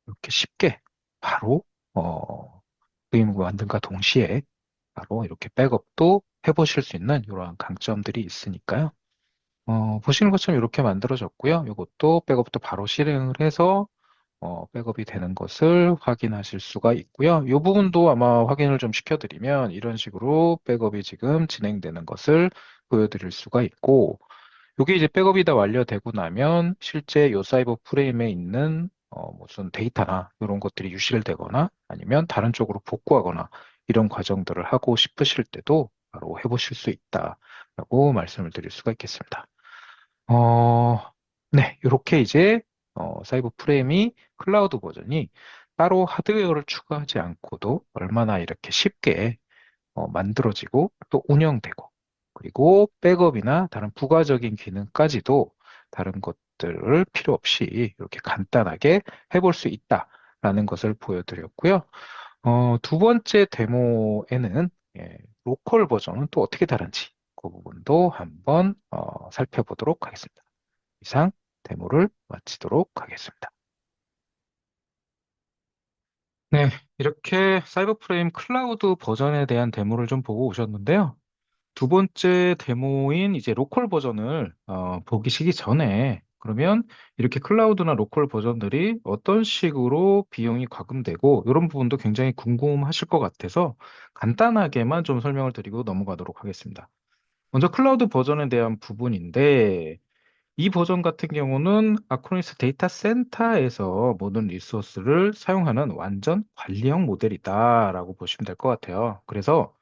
이렇게 쉽게 바로 게임을 만든과 동시에 바로 이렇게 백업도 해보실 수 있는 이러한 강점들이 있으니까요. 보시는 것처럼 이렇게 만들어졌고요. 이것도 백업도 바로 실행을 해서 백업이 되는 것을 확인하실 수가 있고요. 이 부분도 아마 확인을 좀 시켜드리면 이런 식으로 백업이 지금 진행되는 것을 보여드릴 수가 있고 이게 이제 백업이 다 완료되고 나면 실제 요 사이버 프레임에 있는 무슨 데이터나 이런 것들이 유실되거나 아니면 다른 쪽으로 복구하거나 이런 과정들을 하고 싶으실 때도 바로 해보실 수 있다라고 말씀을 드릴 수가 있겠습니다. 어, 네, 이렇게 이제 사이버 프레임이 클라우드 버전이 따로 하드웨어를 추가하지 않고도 얼마나 이렇게 쉽게 만들어지고 또 운영되고 그리고 백업이나 다른 부가적인 기능까지도 다른 것들을 필요 없이 이렇게 간단하게 해볼 수 있다라는 것을 보여드렸고요. 두 번째 데모에는 로컬 버전은 또 어떻게 다른지 그 부분도 한번 살펴보도록 하겠습니다. 이상 데모를 마치도록 하겠습니다. 네, 이렇게 사이버 프레임 클라우드 버전에 대한 데모를 좀 보고 오셨는데요. 두 번째 데모인 이제 로컬 버전을 보시기 전에 그러면 이렇게 클라우드나 로컬 버전들이 어떤 식으로 비용이 과금되고 이런 부분도 굉장히 궁금하실 것 같아서 간단하게만 좀 설명을 드리고 넘어가도록 하겠습니다. 먼저 클라우드 버전에 대한 부분인데 이 버전 같은 경우는 아크로니스 데이터 센터에서 모든 리소스를 사용하는 완전 관리형 모델이다라고 보시면 될 것 같아요. 그래서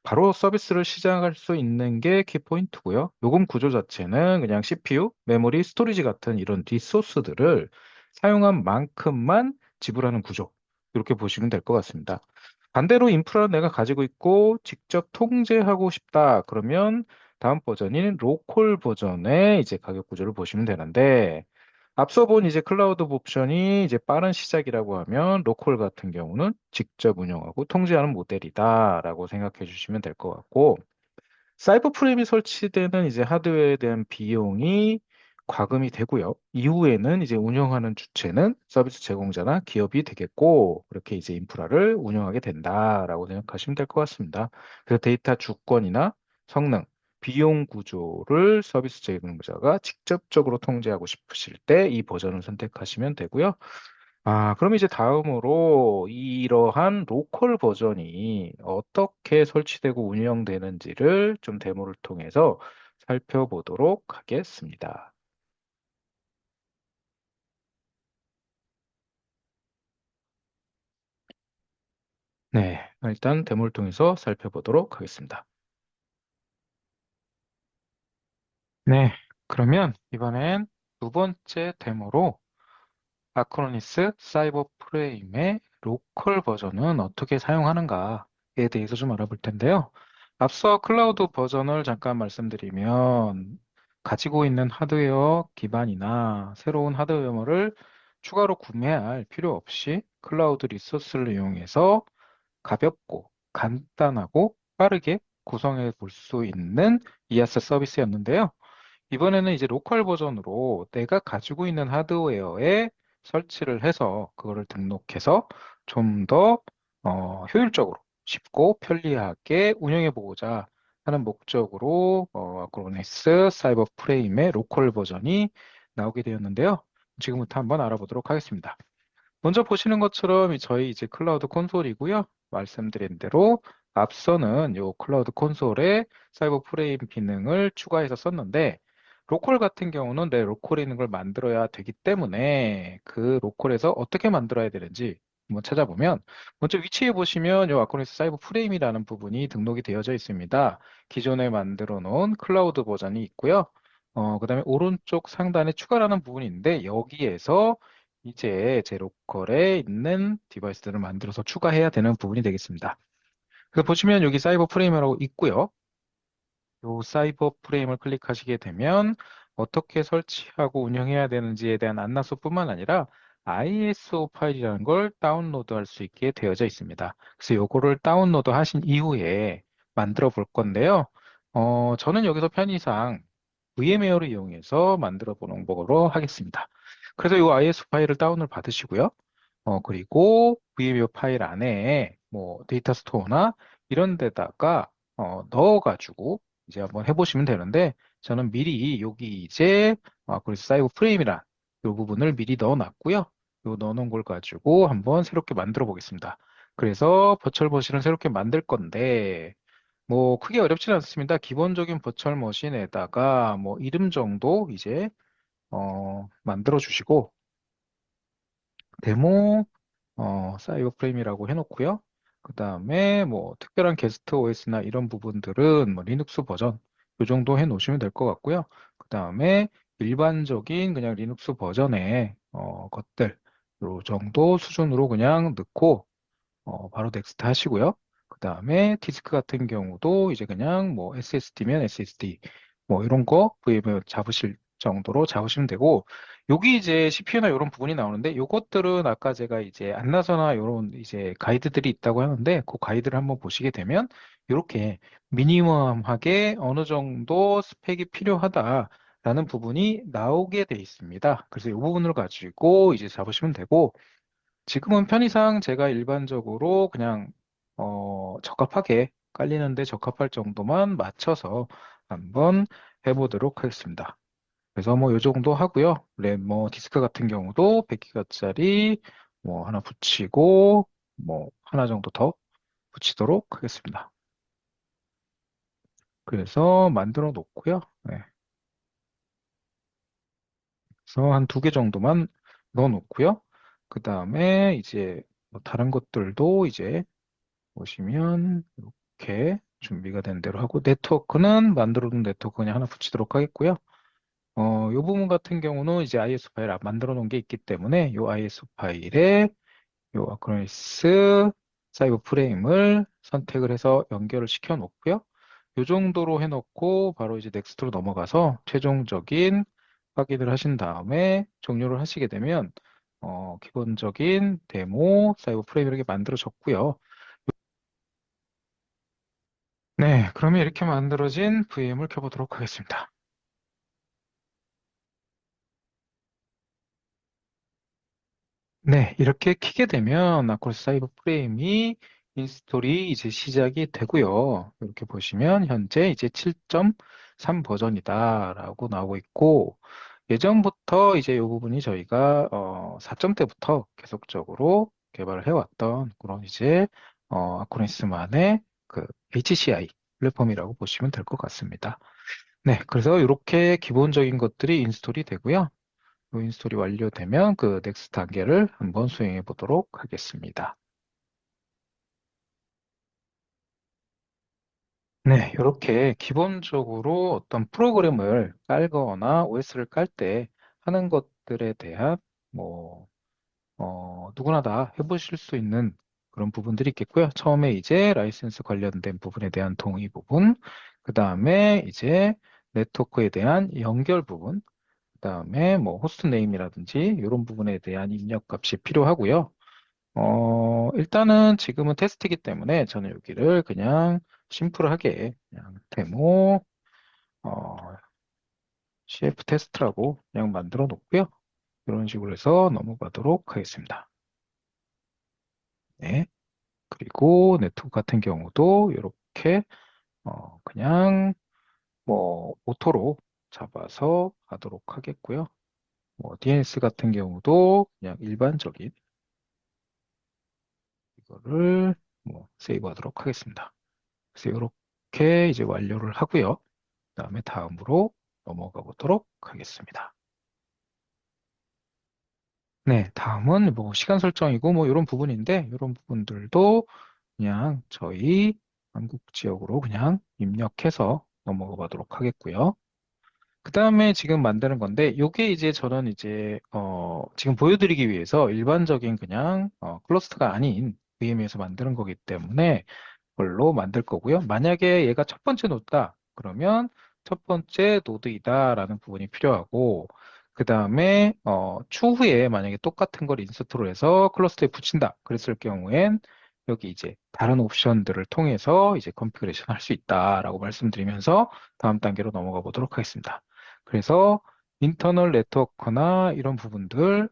바로 서비스를 시작할 수 있는 게 키포인트고요. 요금 구조 자체는 그냥 CPU, 메모리, 스토리지 같은 이런 리소스들을 사용한 만큼만 지불하는 구조. 이렇게 보시면 될 것 같습니다. 반대로 인프라를 내가 가지고 있고 직접 통제하고 싶다. 그러면 다음 버전인 로컬 버전의 이제 가격 구조를 보시면 되는데 앞서 본 이제 클라우드 옵션이 이제 빠른 시작이라고 하면 로컬 같은 경우는 직접 운영하고 통제하는 모델이다라고 생각해 주시면 될 것 같고 사이버 프레임이 설치되는 이제 하드웨어에 대한 비용이 과금이 되고요. 이후에는 이제 운영하는 주체는 서비스 제공자나 기업이 되겠고, 그렇게 이제 인프라를 운영하게 된다라고 생각하시면 될 것 같습니다. 그래서 데이터 주권이나 성능, 비용 구조를 서비스 제공자가 직접적으로 통제하고 싶으실 때 이 버전을 선택하시면 되고요. 그럼 이제 다음으로 이러한 로컬 버전이 어떻게 설치되고 운영되는지를 좀 데모를 통해서 살펴보도록 하겠습니다. 네, 일단 데모를 통해서 살펴보도록 하겠습니다. 네, 그러면 이번엔 두 번째 데모로 아크로니스 사이버 프레임의 로컬 버전은 어떻게 사용하는가에 대해서 좀 알아볼 텐데요. 앞서 클라우드 버전을 잠깐 말씀드리면 가지고 있는 하드웨어 기반이나 새로운 하드웨어를 추가로 구매할 필요 없이 클라우드 리소스를 이용해서 가볍고 간단하고 빠르게 구성해 볼 수 있는 이아스 서비스였는데요. 이번에는 이제 로컬 버전으로 내가 가지고 있는 하드웨어에 설치를 해서 그거를 등록해서 좀 더 효율적으로 쉽고 편리하게 운영해 보고자 하는 목적으로 아크로니스 사이버 프레임의 로컬 버전이 나오게 되었는데요. 지금부터 한번 알아보도록 하겠습니다. 먼저 보시는 것처럼 저희 이제 클라우드 콘솔이고요. 말씀드린 대로 앞서는 이 클라우드 콘솔에 사이버 프레임 기능을 추가해서 썼는데 로컬 같은 경우는 내 로컬에 있는 걸 만들어야 되기 때문에 그 로컬에서 어떻게 만들어야 되는지 한번 찾아보면 먼저 위치에 보시면 이 아크로니스 사이버 프레임이라는 부분이 등록이 되어져 있습니다. 기존에 만들어 놓은 클라우드 버전이 있고요. 그다음에 오른쪽 상단에 추가라는 부분인데 여기에서 이제 제 로컬에 있는 디바이스들을 만들어서 추가해야 되는 부분이 되겠습니다. 그래서 보시면 여기 사이버 프레임이라고 있고요. 이 사이버 프레임을 클릭하시게 되면 어떻게 설치하고 운영해야 되는지에 대한 안내서뿐만 아니라 ISO 파일이라는 걸 다운로드할 수 있게 되어져 있습니다. 그래서 요거를 다운로드 하신 이후에 만들어 볼 건데요. 저는 여기서 편의상 VMware를 이용해서 만들어 보는 거로 하겠습니다. 그래서 이 ISO 파일을 다운을 받으시고요. 그리고 VMware 파일 안에 뭐 데이터 스토어나 이런 데다가 넣어가지고 이제 한번 해보시면 되는데 저는 미리 여기 이제 그래서 사이버 프레임이란 이 부분을 미리 넣어놨고요. 요 넣어놓은 걸 가지고 한번 새롭게 만들어 보겠습니다. 그래서 버추얼 머신을 새롭게 만들 건데 뭐 크게 어렵지는 않습니다. 기본적인 버추얼 머신에다가 뭐 이름 정도 이제 만들어 주시고 데모 사이버 프레임이라고 해놓고요. 그 다음에 뭐 특별한 게스트 OS나 이런 부분들은 뭐 리눅스 버전 이 정도 해놓으시면 될 것 같고요. 그 다음에 일반적인 그냥 리눅스 버전의 것들 요 정도 수준으로 그냥 넣고 바로 넥스트 하시고요. 그 다음에 디스크 같은 경우도 이제 그냥 뭐 SSD면 SSD 뭐 이런 거 VM 잡으실 정도로 잡으시면 되고 여기 이제 CPU나 이런 부분이 나오는데 요것들은 아까 제가 이제 안나서나 이런 이제 가이드들이 있다고 하는데 그 가이드를 한번 보시게 되면 이렇게 미니멈하게 어느 정도 스펙이 필요하다라는 부분이 나오게 돼 있습니다. 그래서 이 부분을 가지고 이제 잡으시면 되고 지금은 편의상 제가 일반적으로 그냥 적합하게 깔리는데 적합할 정도만 맞춰서 한번 해보도록 하겠습니다. 그래서 뭐 요 정도 하고요. 램, 뭐 디스크 같은 경우도 100기가짜리 뭐 하나 붙이고 뭐 하나 정도 더 붙이도록 하겠습니다. 그래서 만들어 놓고요. 네. 그래서 한 두 개 정도만 넣어 놓고요. 그 다음에 이제 뭐 다른 것들도 이제 보시면 이렇게 준비가 된 대로 하고 네트워크는 만들어 놓은 네트워크 그냥 하나 붙이도록 하겠고요. 이 부분 같은 경우는 이제 ISO 파일 만들어 놓은 게 있기 때문에 이 ISO 파일에 이 아크로니스 사이버 프레임을 선택을 해서 연결을 시켜 놓고요. 이 정도로 해놓고 바로 이제 넥스트로 넘어가서 최종적인 확인을 하신 다음에 종료를 하시게 되면 기본적인 데모 사이버 프레임 이렇게 만들어졌고요. 네, 그러면 이렇게 만들어진 VM을 켜보도록 하겠습니다. 네, 이렇게 키게 되면 아크로스 사이버 프레임이 인스톨이 이제 시작이 되고요. 이렇게 보시면 현재 이제 7.3 버전이다라고 나오고 있고 예전부터 이제 이 부분이 저희가 4점대부터 계속적으로 개발을 해왔던 그런 이제 아크로니스만의 그 HCI 플랫폼이라고 보시면 될 것 같습니다. 네, 그래서 이렇게 기본적인 것들이 인스톨이 되고요. 인스톨이 완료되면 그 넥스트 단계를 한번 수행해 보도록 하겠습니다. 네, 이렇게 기본적으로 어떤 프로그램을 깔거나 OS를 깔 때 하는 것들에 대한 뭐 누구나 다 해보실 수 있는 그런 부분들이 있겠고요. 처음에 이제 라이센스 관련된 부분에 대한 동의 부분, 그 다음에 이제 네트워크에 대한 연결 부분, 그 다음에 뭐 호스트 네임이라든지 이런 부분에 대한 입력 값이 필요하고요. 일단은 지금은 테스트이기 때문에 저는 여기를 그냥 심플하게 그냥 데모 어, CF 테스트라고 그냥 만들어 놓고요. 이런 식으로 해서 넘어가도록 하겠습니다. 네. 그리고 네트워크 같은 경우도 이렇게 그냥 뭐 오토로 잡아서 가도록 하겠고요. 뭐 DNS 같은 경우도 그냥 일반적인 이거를 뭐 세이브하도록 하겠습니다. 그래서 이렇게 이제 완료를 하고요. 그다음에 다음으로 넘어가 보도록 하겠습니다. 네, 다음은 뭐 시간 설정이고 뭐 이런 부분인데 이런 부분들도 그냥 저희 한국 지역으로 그냥 입력해서 넘어가 보도록 하겠고요. 그 다음에 지금 만드는 건데, 이게 이제 저는 이제, 지금 보여드리기 위해서 일반적인 그냥, 클러스터가 아닌 VM에서 만드는 거기 때문에 걸로 만들 거고요. 만약에 얘가 첫 번째 노드다. 그러면 첫 번째 노드이다라는 부분이 필요하고, 그 다음에, 추후에 만약에 똑같은 걸 인서트로 해서 클러스터에 붙인다. 그랬을 경우엔 여기 이제 다른 옵션들을 통해서 이제 컨피그레이션 할 수 있다라고 말씀드리면서 다음 단계로 넘어가 보도록 하겠습니다. 그래서 인터널 네트워크나 이런 부분들,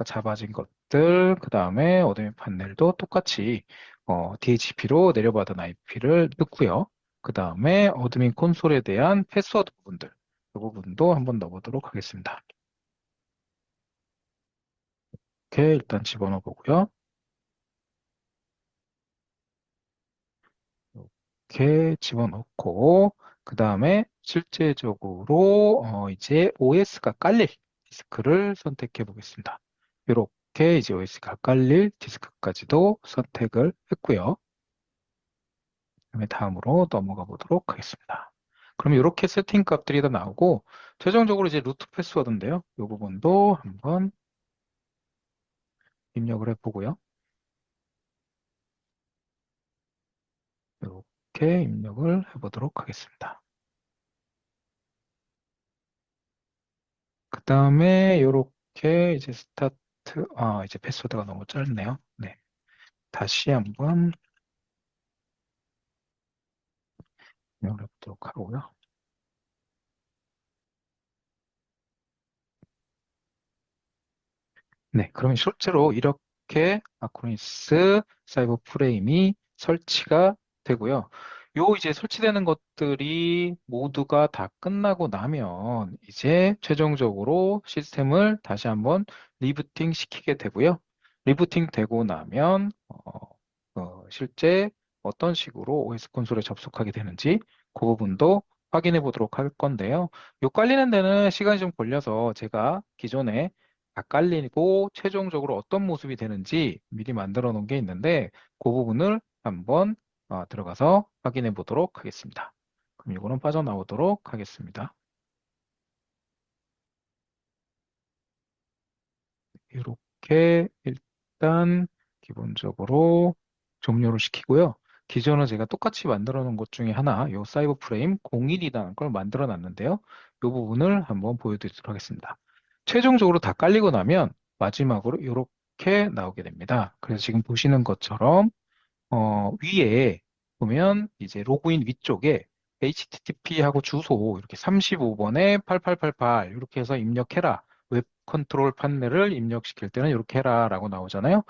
잡아진 것들, 그 다음에 어드민 판넬도 똑같이 DHCP로 내려받은 IP를 넣고요. 그 다음에 어드민 콘솔에 대한 패스워드 부분들, 이 부분도 한번 넣어보도록 하겠습니다. 이렇게 일단 집어넣어 보고요. 이렇게 집어넣고, 그 다음에 실제적으로 이제 OS가 깔릴 디스크를 선택해 보겠습니다. 이렇게 이제 OS가 깔릴 디스크까지도 선택을 했고요. 그다음에 다음으로 넘어가 보도록 하겠습니다. 그럼 이렇게 세팅 값들이 다 나오고 최종적으로 이제 루트 패스워드인데요. 이 부분도 한번 입력을 해보고요. 이렇게 입력을 해보도록 하겠습니다. 그 다음에 이렇게 이제 스타트, 이제 패스워드가 너무 짧네요. 네. 다시 한번 입력을 해보도록 하고요. 네. 그러면 실제로 이렇게 아크로니스 사이버 프레임이 설치가 되고요. 요 이제 설치되는 것들이 모두가 다 끝나고 나면 이제 최종적으로 시스템을 다시 한번 리부팅 시키게 되고요. 리부팅 되고 나면 실제 어떤 식으로 OS 콘솔에 접속하게 되는지 그 부분도 확인해 보도록 할 건데요. 요 깔리는 데는 시간이 좀 걸려서 제가 기존에 다 깔리고 최종적으로 어떤 모습이 되는지 미리 만들어 놓은 게 있는데 그 부분을 한번 들어가서 확인해 보도록 하겠습니다. 그럼 이거는 빠져나오도록 하겠습니다. 이렇게 일단 기본적으로 종료를 시키고요. 기존에 제가 똑같이 만들어 놓은 것 중에 하나, 요 사이버 프레임 01이라는 걸 만들어 놨는데요. 이 부분을 한번 보여드리도록 하겠습니다. 최종적으로 다 깔리고 나면 마지막으로 이렇게 나오게 됩니다. 그래서 지금 보시는 것처럼 위에 보면 이제 로그인 위쪽에 HTTP하고 주소 이렇게 35번에 8888 이렇게 해서 입력해라. 웹 컨트롤 판넬을 입력시킬 때는 이렇게 해라 라고 나오잖아요.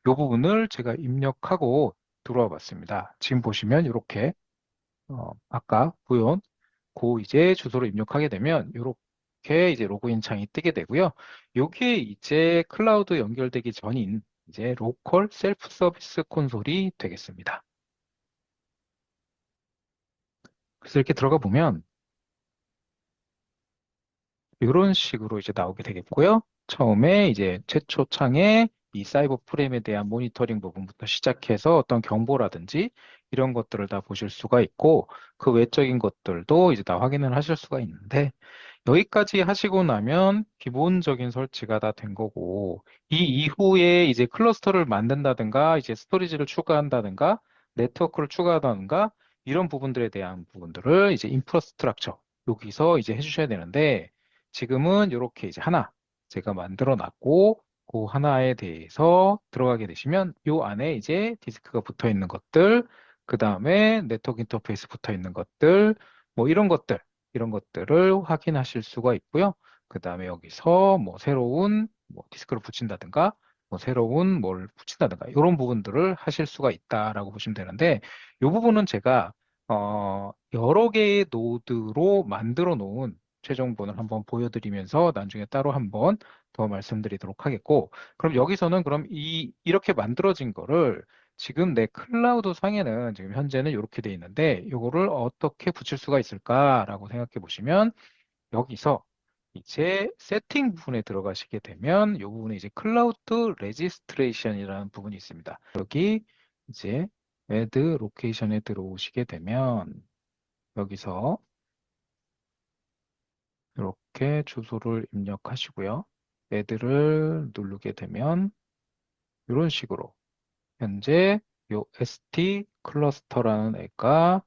이 부분을 제가 입력하고 들어와 봤습니다. 지금 보시면 이렇게 아까 보여온 그 이제 주소를 입력하게 되면 이렇게 이제 로그인 창이 뜨게 되고요. 여기에 이제 클라우드 연결되기 전인 이제 로컬 셀프 서비스 콘솔이 되겠습니다. 그래서 이렇게 들어가 보면 이런 식으로 이제 나오게 되겠고요. 처음에 이제 최초 창에 이 사이버 프레임에 대한 모니터링 부분부터 시작해서 어떤 경보라든지 이런 것들을 다 보실 수가 있고 그 외적인 것들도 이제 다 확인을 하실 수가 있는데 여기까지 하시고 나면 기본적인 설치가 다 된 거고, 이 이후에 이제 클러스터를 만든다든가, 이제 스토리지를 추가한다든가, 네트워크를 추가한다든가, 이런 부분들에 대한 부분들을 이제 인프라스트럭처, 여기서 이제 해주셔야 되는데, 지금은 이렇게 이제 하나, 제가 만들어 놨고, 그 하나에 대해서 들어가게 되시면, 요 안에 이제 디스크가 붙어 있는 것들, 그 다음에 네트워크 인터페이스 붙어 있는 것들, 뭐 이런 것들을 확인하실 수가 있고요. 그 다음에 여기서 뭐 새로운 뭐 디스크를 붙인다든가, 뭐 새로운 뭘 붙인다든가, 이런 부분들을 하실 수가 있다라고 보시면 되는데, 이 부분은 제가 여러 개의 노드로 만들어 놓은 최종본을 한번 보여드리면서 나중에 따로 한번 더 말씀드리도록 하겠고, 그럼 여기서는 그럼 이렇게 만들어진 거를 지금 내 클라우드 상에는 지금 현재는 이렇게 돼 있는데 이거를 어떻게 붙일 수가 있을까라고 생각해 보시면 여기서 이제 세팅 부분에 들어가시게 되면 이 부분에 이제 클라우드 레지스트레이션이라는 부분이 있습니다. 여기 이제 add 로케이션에 들어오시게 되면 여기서 이렇게 주소를 입력하시고요. add를 누르게 되면 이런 식으로 현재 요 ST 클러스터라는 애가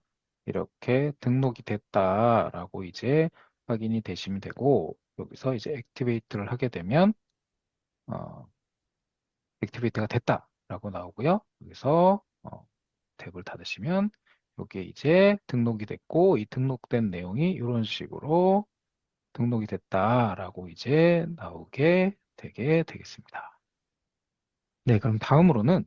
이렇게 등록이 됐다라고 이제 확인이 되시면 되고 여기서 이제 액티베이트를 하게 되면 어, 액티베이트가 됐다라고 나오고요. 여기서 탭을 닫으시면 여기에 이제 등록이 됐고 이 등록된 내용이 이런 식으로 등록이 됐다라고 이제 나오게 되게 되겠습니다. 네, 그럼 다음으로는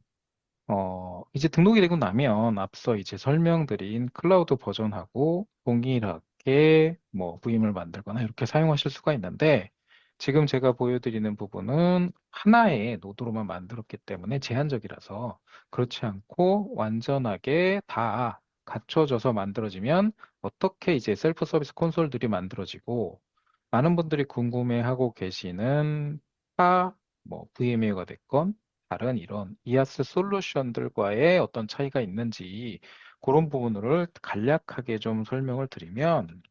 이제 등록이 되고 나면 앞서 이제 설명드린 클라우드 버전하고 동일하게 뭐 VM을 만들거나 이렇게 사용하실 수가 있는데 지금 제가 보여드리는 부분은 하나의 노드로만 만들었기 때문에 제한적이라서 그렇지 않고 완전하게 다 갖춰져서 만들어지면 어떻게 이제 셀프 서비스 콘솔들이 만들어지고 많은 분들이 궁금해하고 계시는 뭐 VM웨어가 됐건 다른 이런 이아스 솔루션들과의 어떤 차이가 있는지 그런 부분을 간략하게 좀 설명을 드리면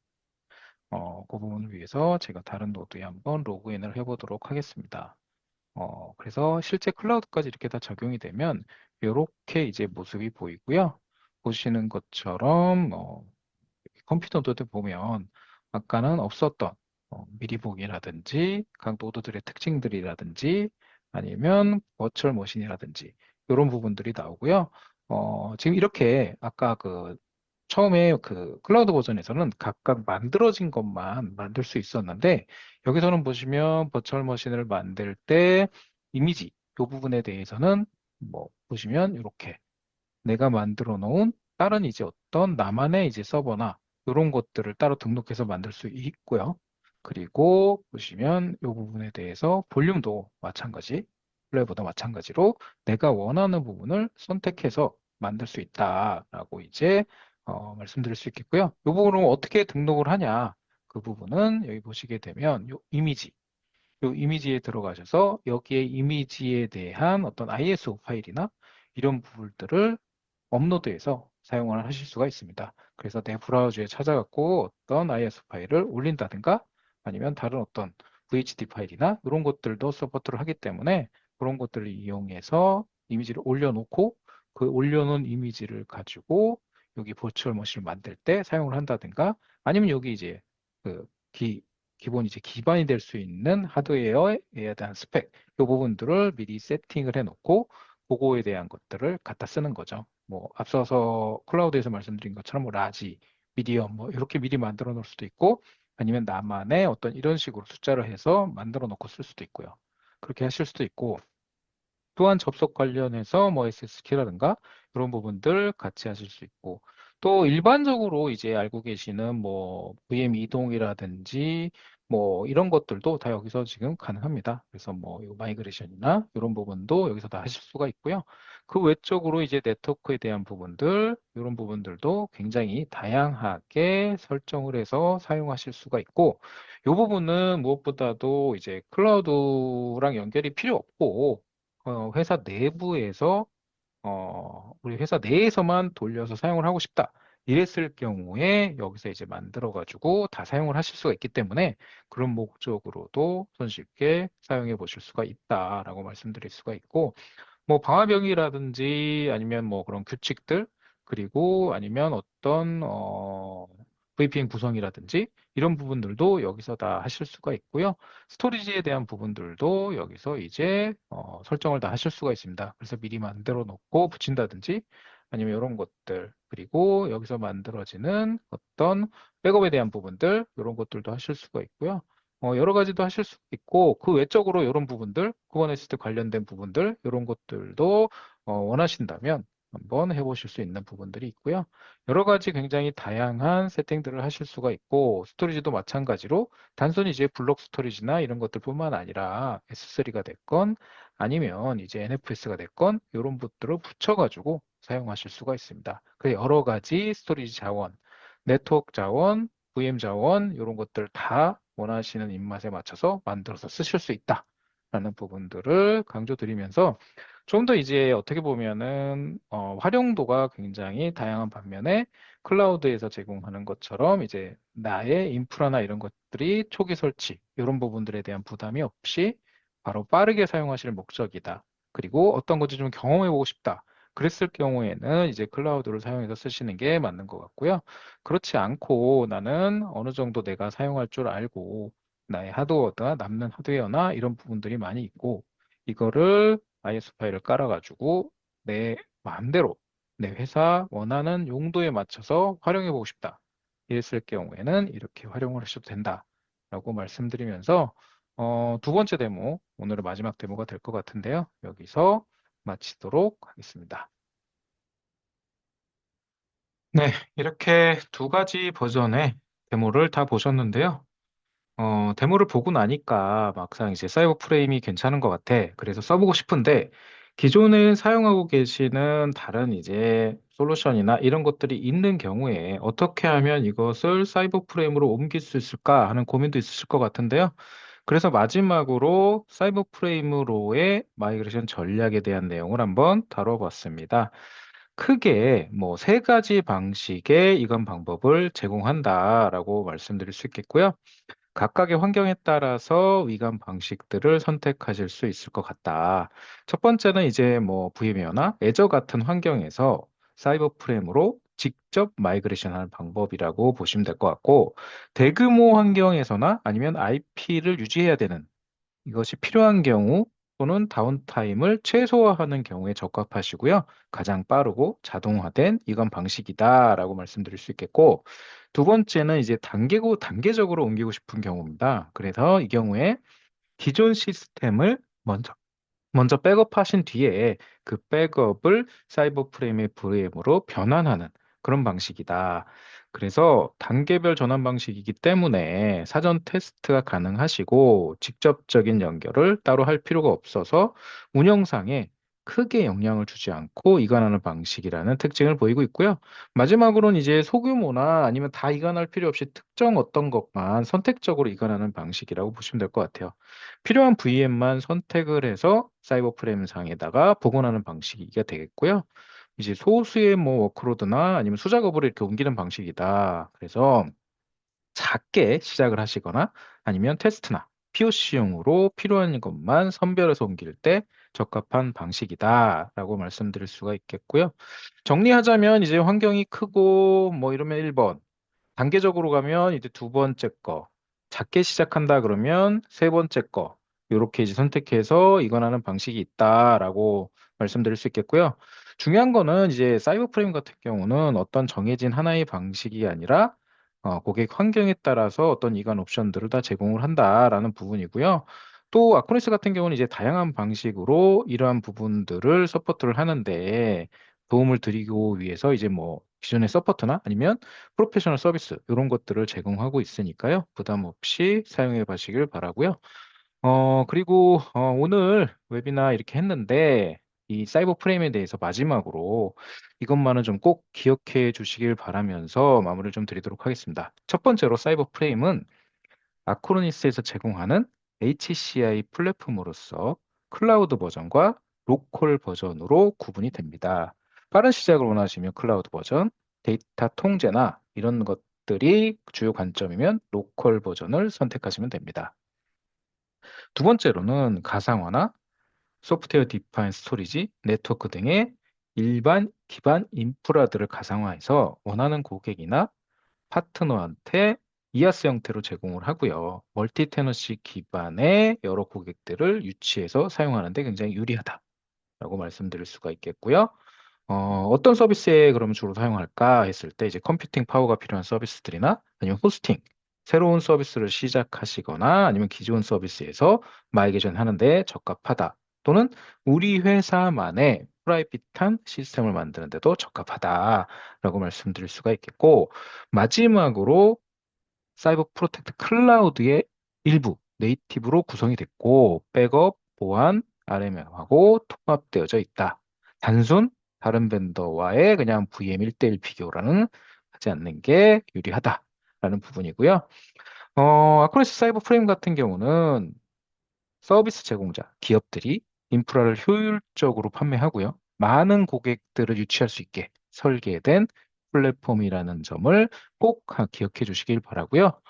그 부분을 위해서 제가 다른 노드에 한번 로그인을 해보도록 하겠습니다. 그래서 실제 클라우드까지 이렇게 다 적용이 되면 이렇게 이제 모습이 보이고요. 보시는 것처럼 컴퓨터 노드 보면 아까는 없었던 미리 보기라든지 각 노드들의 특징들이라든지 아니면 버추얼 머신이라든지 이런 부분들이 나오고요. 지금 이렇게 아까 그 처음에 그 클라우드 버전에서는 각각 만들어진 것만 만들 수 있었는데 여기서는 보시면 버추얼 머신을 만들 때 이미지 이 부분에 대해서는 뭐 보시면 이렇게 내가 만들어 놓은 다른 이제 어떤 나만의 이제 서버나 이런 것들을 따로 등록해서 만들 수 있고요. 그리고 보시면 이 부분에 대해서 볼륨도 마찬가지, 플레이보다 마찬가지로 내가 원하는 부분을 선택해서 만들 수 있다라고 이제 말씀드릴 수 있겠고요. 이 부분은 어떻게 등록을 하냐? 그 부분은 여기 보시게 되면 이 이미지에 들어가셔서 여기에 이미지에 대한 어떤 ISO 파일이나 이런 부분들을 업로드해서 사용을 하실 수가 있습니다. 그래서 내 브라우저에 찾아갖고 어떤 ISO 파일을 올린다든가 아니면 다른 어떤 VHD 파일이나 이런 것들도 서포트를 하기 때문에 그런 것들을 이용해서 이미지를 올려놓고 그 올려놓은 이미지를 가지고 여기 버추얼 머신을 만들 때 사용을 한다든가 아니면 여기 이제 그 기본 이제 기반이 될 수 있는 하드웨어에 대한 스펙 이 부분들을 미리 세팅을 해놓고 그거에 대한 것들을 갖다 쓰는 거죠. 뭐 앞서서 클라우드에서 말씀드린 것처럼 뭐 라지, 미디엄 뭐 이렇게 미리 만들어 놓을 수도 있고 아니면 나만의 어떤 이런 식으로 숫자를 해서 만들어 놓고 쓸 수도 있고요. 그렇게 하실 수도 있고 또한 접속 관련해서 뭐 SSK라든가 이런 부분들 같이 하실 수 있고 또 일반적으로 이제 알고 계시는 뭐 VM 이동이라든지 뭐 이런 것들도 다 여기서 지금 가능합니다. 그래서 뭐 마이그레이션이나 이런 부분도 여기서 다 하실 수가 있고요. 그 외적으로 이제 네트워크에 대한 부분들 이런 부분들도 굉장히 다양하게 설정을 해서 사용하실 수가 있고 이 부분은 무엇보다도 이제 클라우드랑 연결이 필요 없고 회사 내부에서 우리 회사 내에서만 돌려서 사용을 하고 싶다. 이랬을 경우에 여기서 이제 만들어가지고 다 사용을 하실 수가 있기 때문에 그런 목적으로도 손쉽게 사용해 보실 수가 있다라고 말씀드릴 수가 있고 뭐 방화벽이라든지 아니면 뭐 그런 규칙들 그리고 아니면 어떤 VPN 구성이라든지 이런 부분들도 여기서 다 하실 수가 있고요. 스토리지에 대한 부분들도 여기서 이제 설정을 다 하실 수가 있습니다. 그래서 미리 만들어 놓고 붙인다든지 아니면 이런 것들 그리고 여기서 만들어지는 어떤 백업에 대한 부분들 이런 것들도 하실 수가 있고요. 여러 가지도 하실 수 있고 그 외적으로 이런 부분들 쿠버네티스 관련된 부분들 이런 것들도 원하신다면 한번 해보실 수 있는 부분들이 있고요. 여러 가지 굉장히 다양한 세팅들을 하실 수가 있고 스토리지도 마찬가지로 단순히 이제 블록 스토리지나 이런 것들뿐만 아니라 S3가 됐건 아니면 이제 NFS가 됐건 이런 것들을 붙여가지고 사용하실 수가 있습니다. 그 여러 가지 스토리지 자원, 네트워크 자원, VM 자원 이런 것들 다 원하시는 입맛에 맞춰서 만들어서 쓰실 수 있다라는 부분들을 강조드리면서 좀 더 이제 어떻게 보면은 활용도가 굉장히 다양한 반면에 클라우드에서 제공하는 것처럼 이제 나의 인프라나 이런 것들이 초기 설치 이런 부분들에 대한 부담이 없이 바로 빠르게 사용하실 목적이다. 그리고 어떤 것도 좀 경험해보고 싶다. 그랬을 경우에는 이제 클라우드를 사용해서 쓰시는 게 맞는 것 같고요. 그렇지 않고 나는 어느 정도 내가 사용할 줄 알고 나의 하드웨어나 남는 하드웨어나 이런 부분들이 많이 있고 이거를 IS 파일을 깔아가지고 내 마음대로 내 회사 원하는 용도에 맞춰서 활용해 보고 싶다. 이랬을 경우에는 이렇게 활용을 하셔도 된다라고 말씀드리면서 두 번째 데모, 오늘의 마지막 데모가 될 것 같은데요. 여기서 마치도록 하겠습니다. 네, 이렇게 두 가지 버전의 데모를 다 보셨는데요. 데모를 보고 나니까 막상 이제 사이버 프레임이 괜찮은 것 같아. 그래서 써보고 싶은데 기존에 사용하고 계시는 다른 이제 솔루션이나 이런 것들이 있는 경우에 어떻게 하면 이것을 사이버 프레임으로 옮길 수 있을까 하는 고민도 있으실 것 같은데요. 그래서 마지막으로 사이버 프레임으로의 마이그레이션 전략에 대한 내용을 한번 다뤄봤습니다. 크게 뭐 세 가지 방식의 이건 방법을 제공한다라고 말씀드릴 수 있겠고요. 각각의 환경에 따라서 위감 방식들을 선택하실 수 있을 것 같다. 첫 번째는 이제 뭐 VM웨어나 애저 같은 환경에서 사이버 프레임으로 직접 마이그레이션 하는 방법이라고 보시면 될 것 같고, 대규모 환경에서나 아니면 IP를 유지해야 되는 이것이 필요한 경우 또는 다운타임을 최소화하는 경우에 적합하시고요. 가장 빠르고 자동화된 이건 방식이다라고 말씀드릴 수 있겠고, 두 번째는 이제 단계적으로 옮기고 싶은 경우입니다. 그래서 이 경우에 기존 시스템을 먼저 백업하신 뒤에 그 백업을 사이버 프레임의 VM으로 변환하는 그런 방식이다. 그래서 단계별 전환 방식이기 때문에 사전 테스트가 가능하시고 직접적인 연결을 따로 할 필요가 없어서 운영상에 크게 영향을 주지 않고 이관하는 방식이라는 특징을 보이고 있고요. 마지막으로는 이제 소규모나 아니면 다 이관할 필요 없이 특정 어떤 것만 선택적으로 이관하는 방식이라고 보시면 될 것 같아요. 필요한 VM만 선택을 해서 사이버 프레임상에다가 복원하는 방식이 되겠고요. 이제 소수의 뭐 워크로드나 아니면 수작업으로 이렇게 옮기는 방식이다. 그래서 작게 시작을 하시거나 아니면 테스트나 POC용으로 필요한 것만 선별해서 옮길 때 적합한 방식이다라고 말씀드릴 수가 있겠고요. 정리하자면 이제 환경이 크고 뭐 이러면 1번, 단계적으로 가면 이제 두 번째 거, 작게 시작한다 그러면 세 번째 거, 요렇게 이제 선택해서 이관하는 방식이 있다라고 말씀드릴 수 있겠고요. 중요한 거는 이제 사이버 프레임 같은 경우는 어떤 정해진 하나의 방식이 아니라 고객 환경에 따라서 어떤 이관 옵션들을 다 제공을 한다라는 부분이고요. 또 아쿠니스 같은 경우는 이제 다양한 방식으로 이러한 부분들을 서포트를 하는데 도움을 드리고 위해서 이제 뭐 기존의 서포트나 아니면 프로페셔널 서비스 이런 것들을 제공하고 있으니까요. 부담 없이 사용해 보시길 바라고요. 그리고 오늘 웨비나 이렇게 했는데 이 사이버 프레임에 대해서 마지막으로 이것만은 좀 꼭 기억해 주시길 바라면서 마무리를 좀 드리도록 하겠습니다. 첫 번째로 사이버 프레임은 아크로니스에서 제공하는 HCI 플랫폼으로서 클라우드 버전과 로컬 버전으로 구분이 됩니다. 빠른 시작을 원하시면 클라우드 버전, 데이터 통제나 이런 것들이 주요 관점이면 로컬 버전을 선택하시면 됩니다. 두 번째로는 가상화나 소프트웨어 디파인 스토리지, 네트워크 등의 일반 기반 인프라들을 가상화해서 원하는 고객이나 파트너한테 이아스 형태로 제공을 하고요. 멀티 테너시 기반의 여러 고객들을 유치해서 사용하는 데 굉장히 유리하다라고 말씀드릴 수가 있겠고요. 어떤 서비스에 그러면 주로 사용할까 했을 때 이제 컴퓨팅 파워가 필요한 서비스들이나 아니면 호스팅, 새로운 서비스를 시작하시거나 아니면 기존 서비스에서 마이그레이션 하는데 적합하다. 또는 우리 회사만의 프라이빗한 시스템을 만드는 데도 적합하다라고 말씀드릴 수가 있겠고 마지막으로 사이버 프로텍트 클라우드의 일부 네이티브로 구성이 됐고 백업, 보안, RMM하고 통합되어져 있다. 단순 다른 벤더와의 그냥 VM 1대1 비교라는 하지 않는 게 유리하다라는 부분이고요. 아쿠니스 사이버 프레임 같은 경우는 서비스 제공자, 기업들이 인프라를 효율적으로 판매하고요. 많은 고객들을 유치할 수 있게 설계된 플랫폼이라는 점을 꼭 기억해 주시길 바라고요.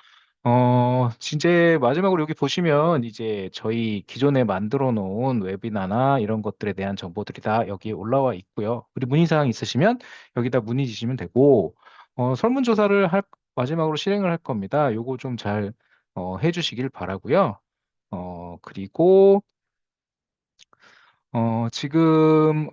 진짜 마지막으로 여기 보시면 이제 저희 기존에 만들어 놓은 웨비나나 이런 것들에 대한 정보들이 다 여기에 올라와 있고요. 그리고 문의사항 있으시면 여기다 문의 주시면 되고, 설문조사를 마지막으로 실행을 할 겁니다. 요거 좀 잘, 해주시길 바라고요. 그리고, 지금,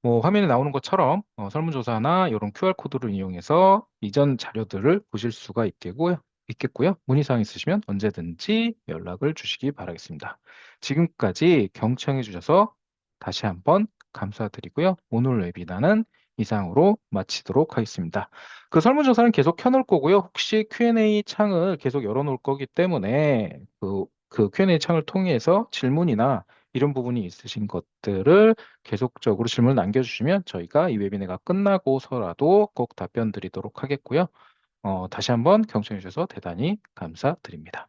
뭐 화면에 나오는 것처럼 설문조사나 이런 QR코드를 이용해서 이전 자료들을 보실 수가 있겠고요. 문의사항 있으시면 언제든지 연락을 주시기 바라겠습니다. 지금까지 경청해 주셔서 다시 한번 감사드리고요. 오늘 웨비나는 이상으로 마치도록 하겠습니다. 그 설문조사는 계속 켜놓을 거고요. 혹시 Q&A 창을 계속 열어놓을 거기 때문에 그 Q&A 창을 통해서 질문이나 이런 부분이 있으신 것들을 계속적으로 질문을 남겨주시면 저희가 이 웨비나가 끝나고서라도 꼭 답변 드리도록 하겠고요. 다시 한번 경청해 주셔서 대단히 감사드립니다.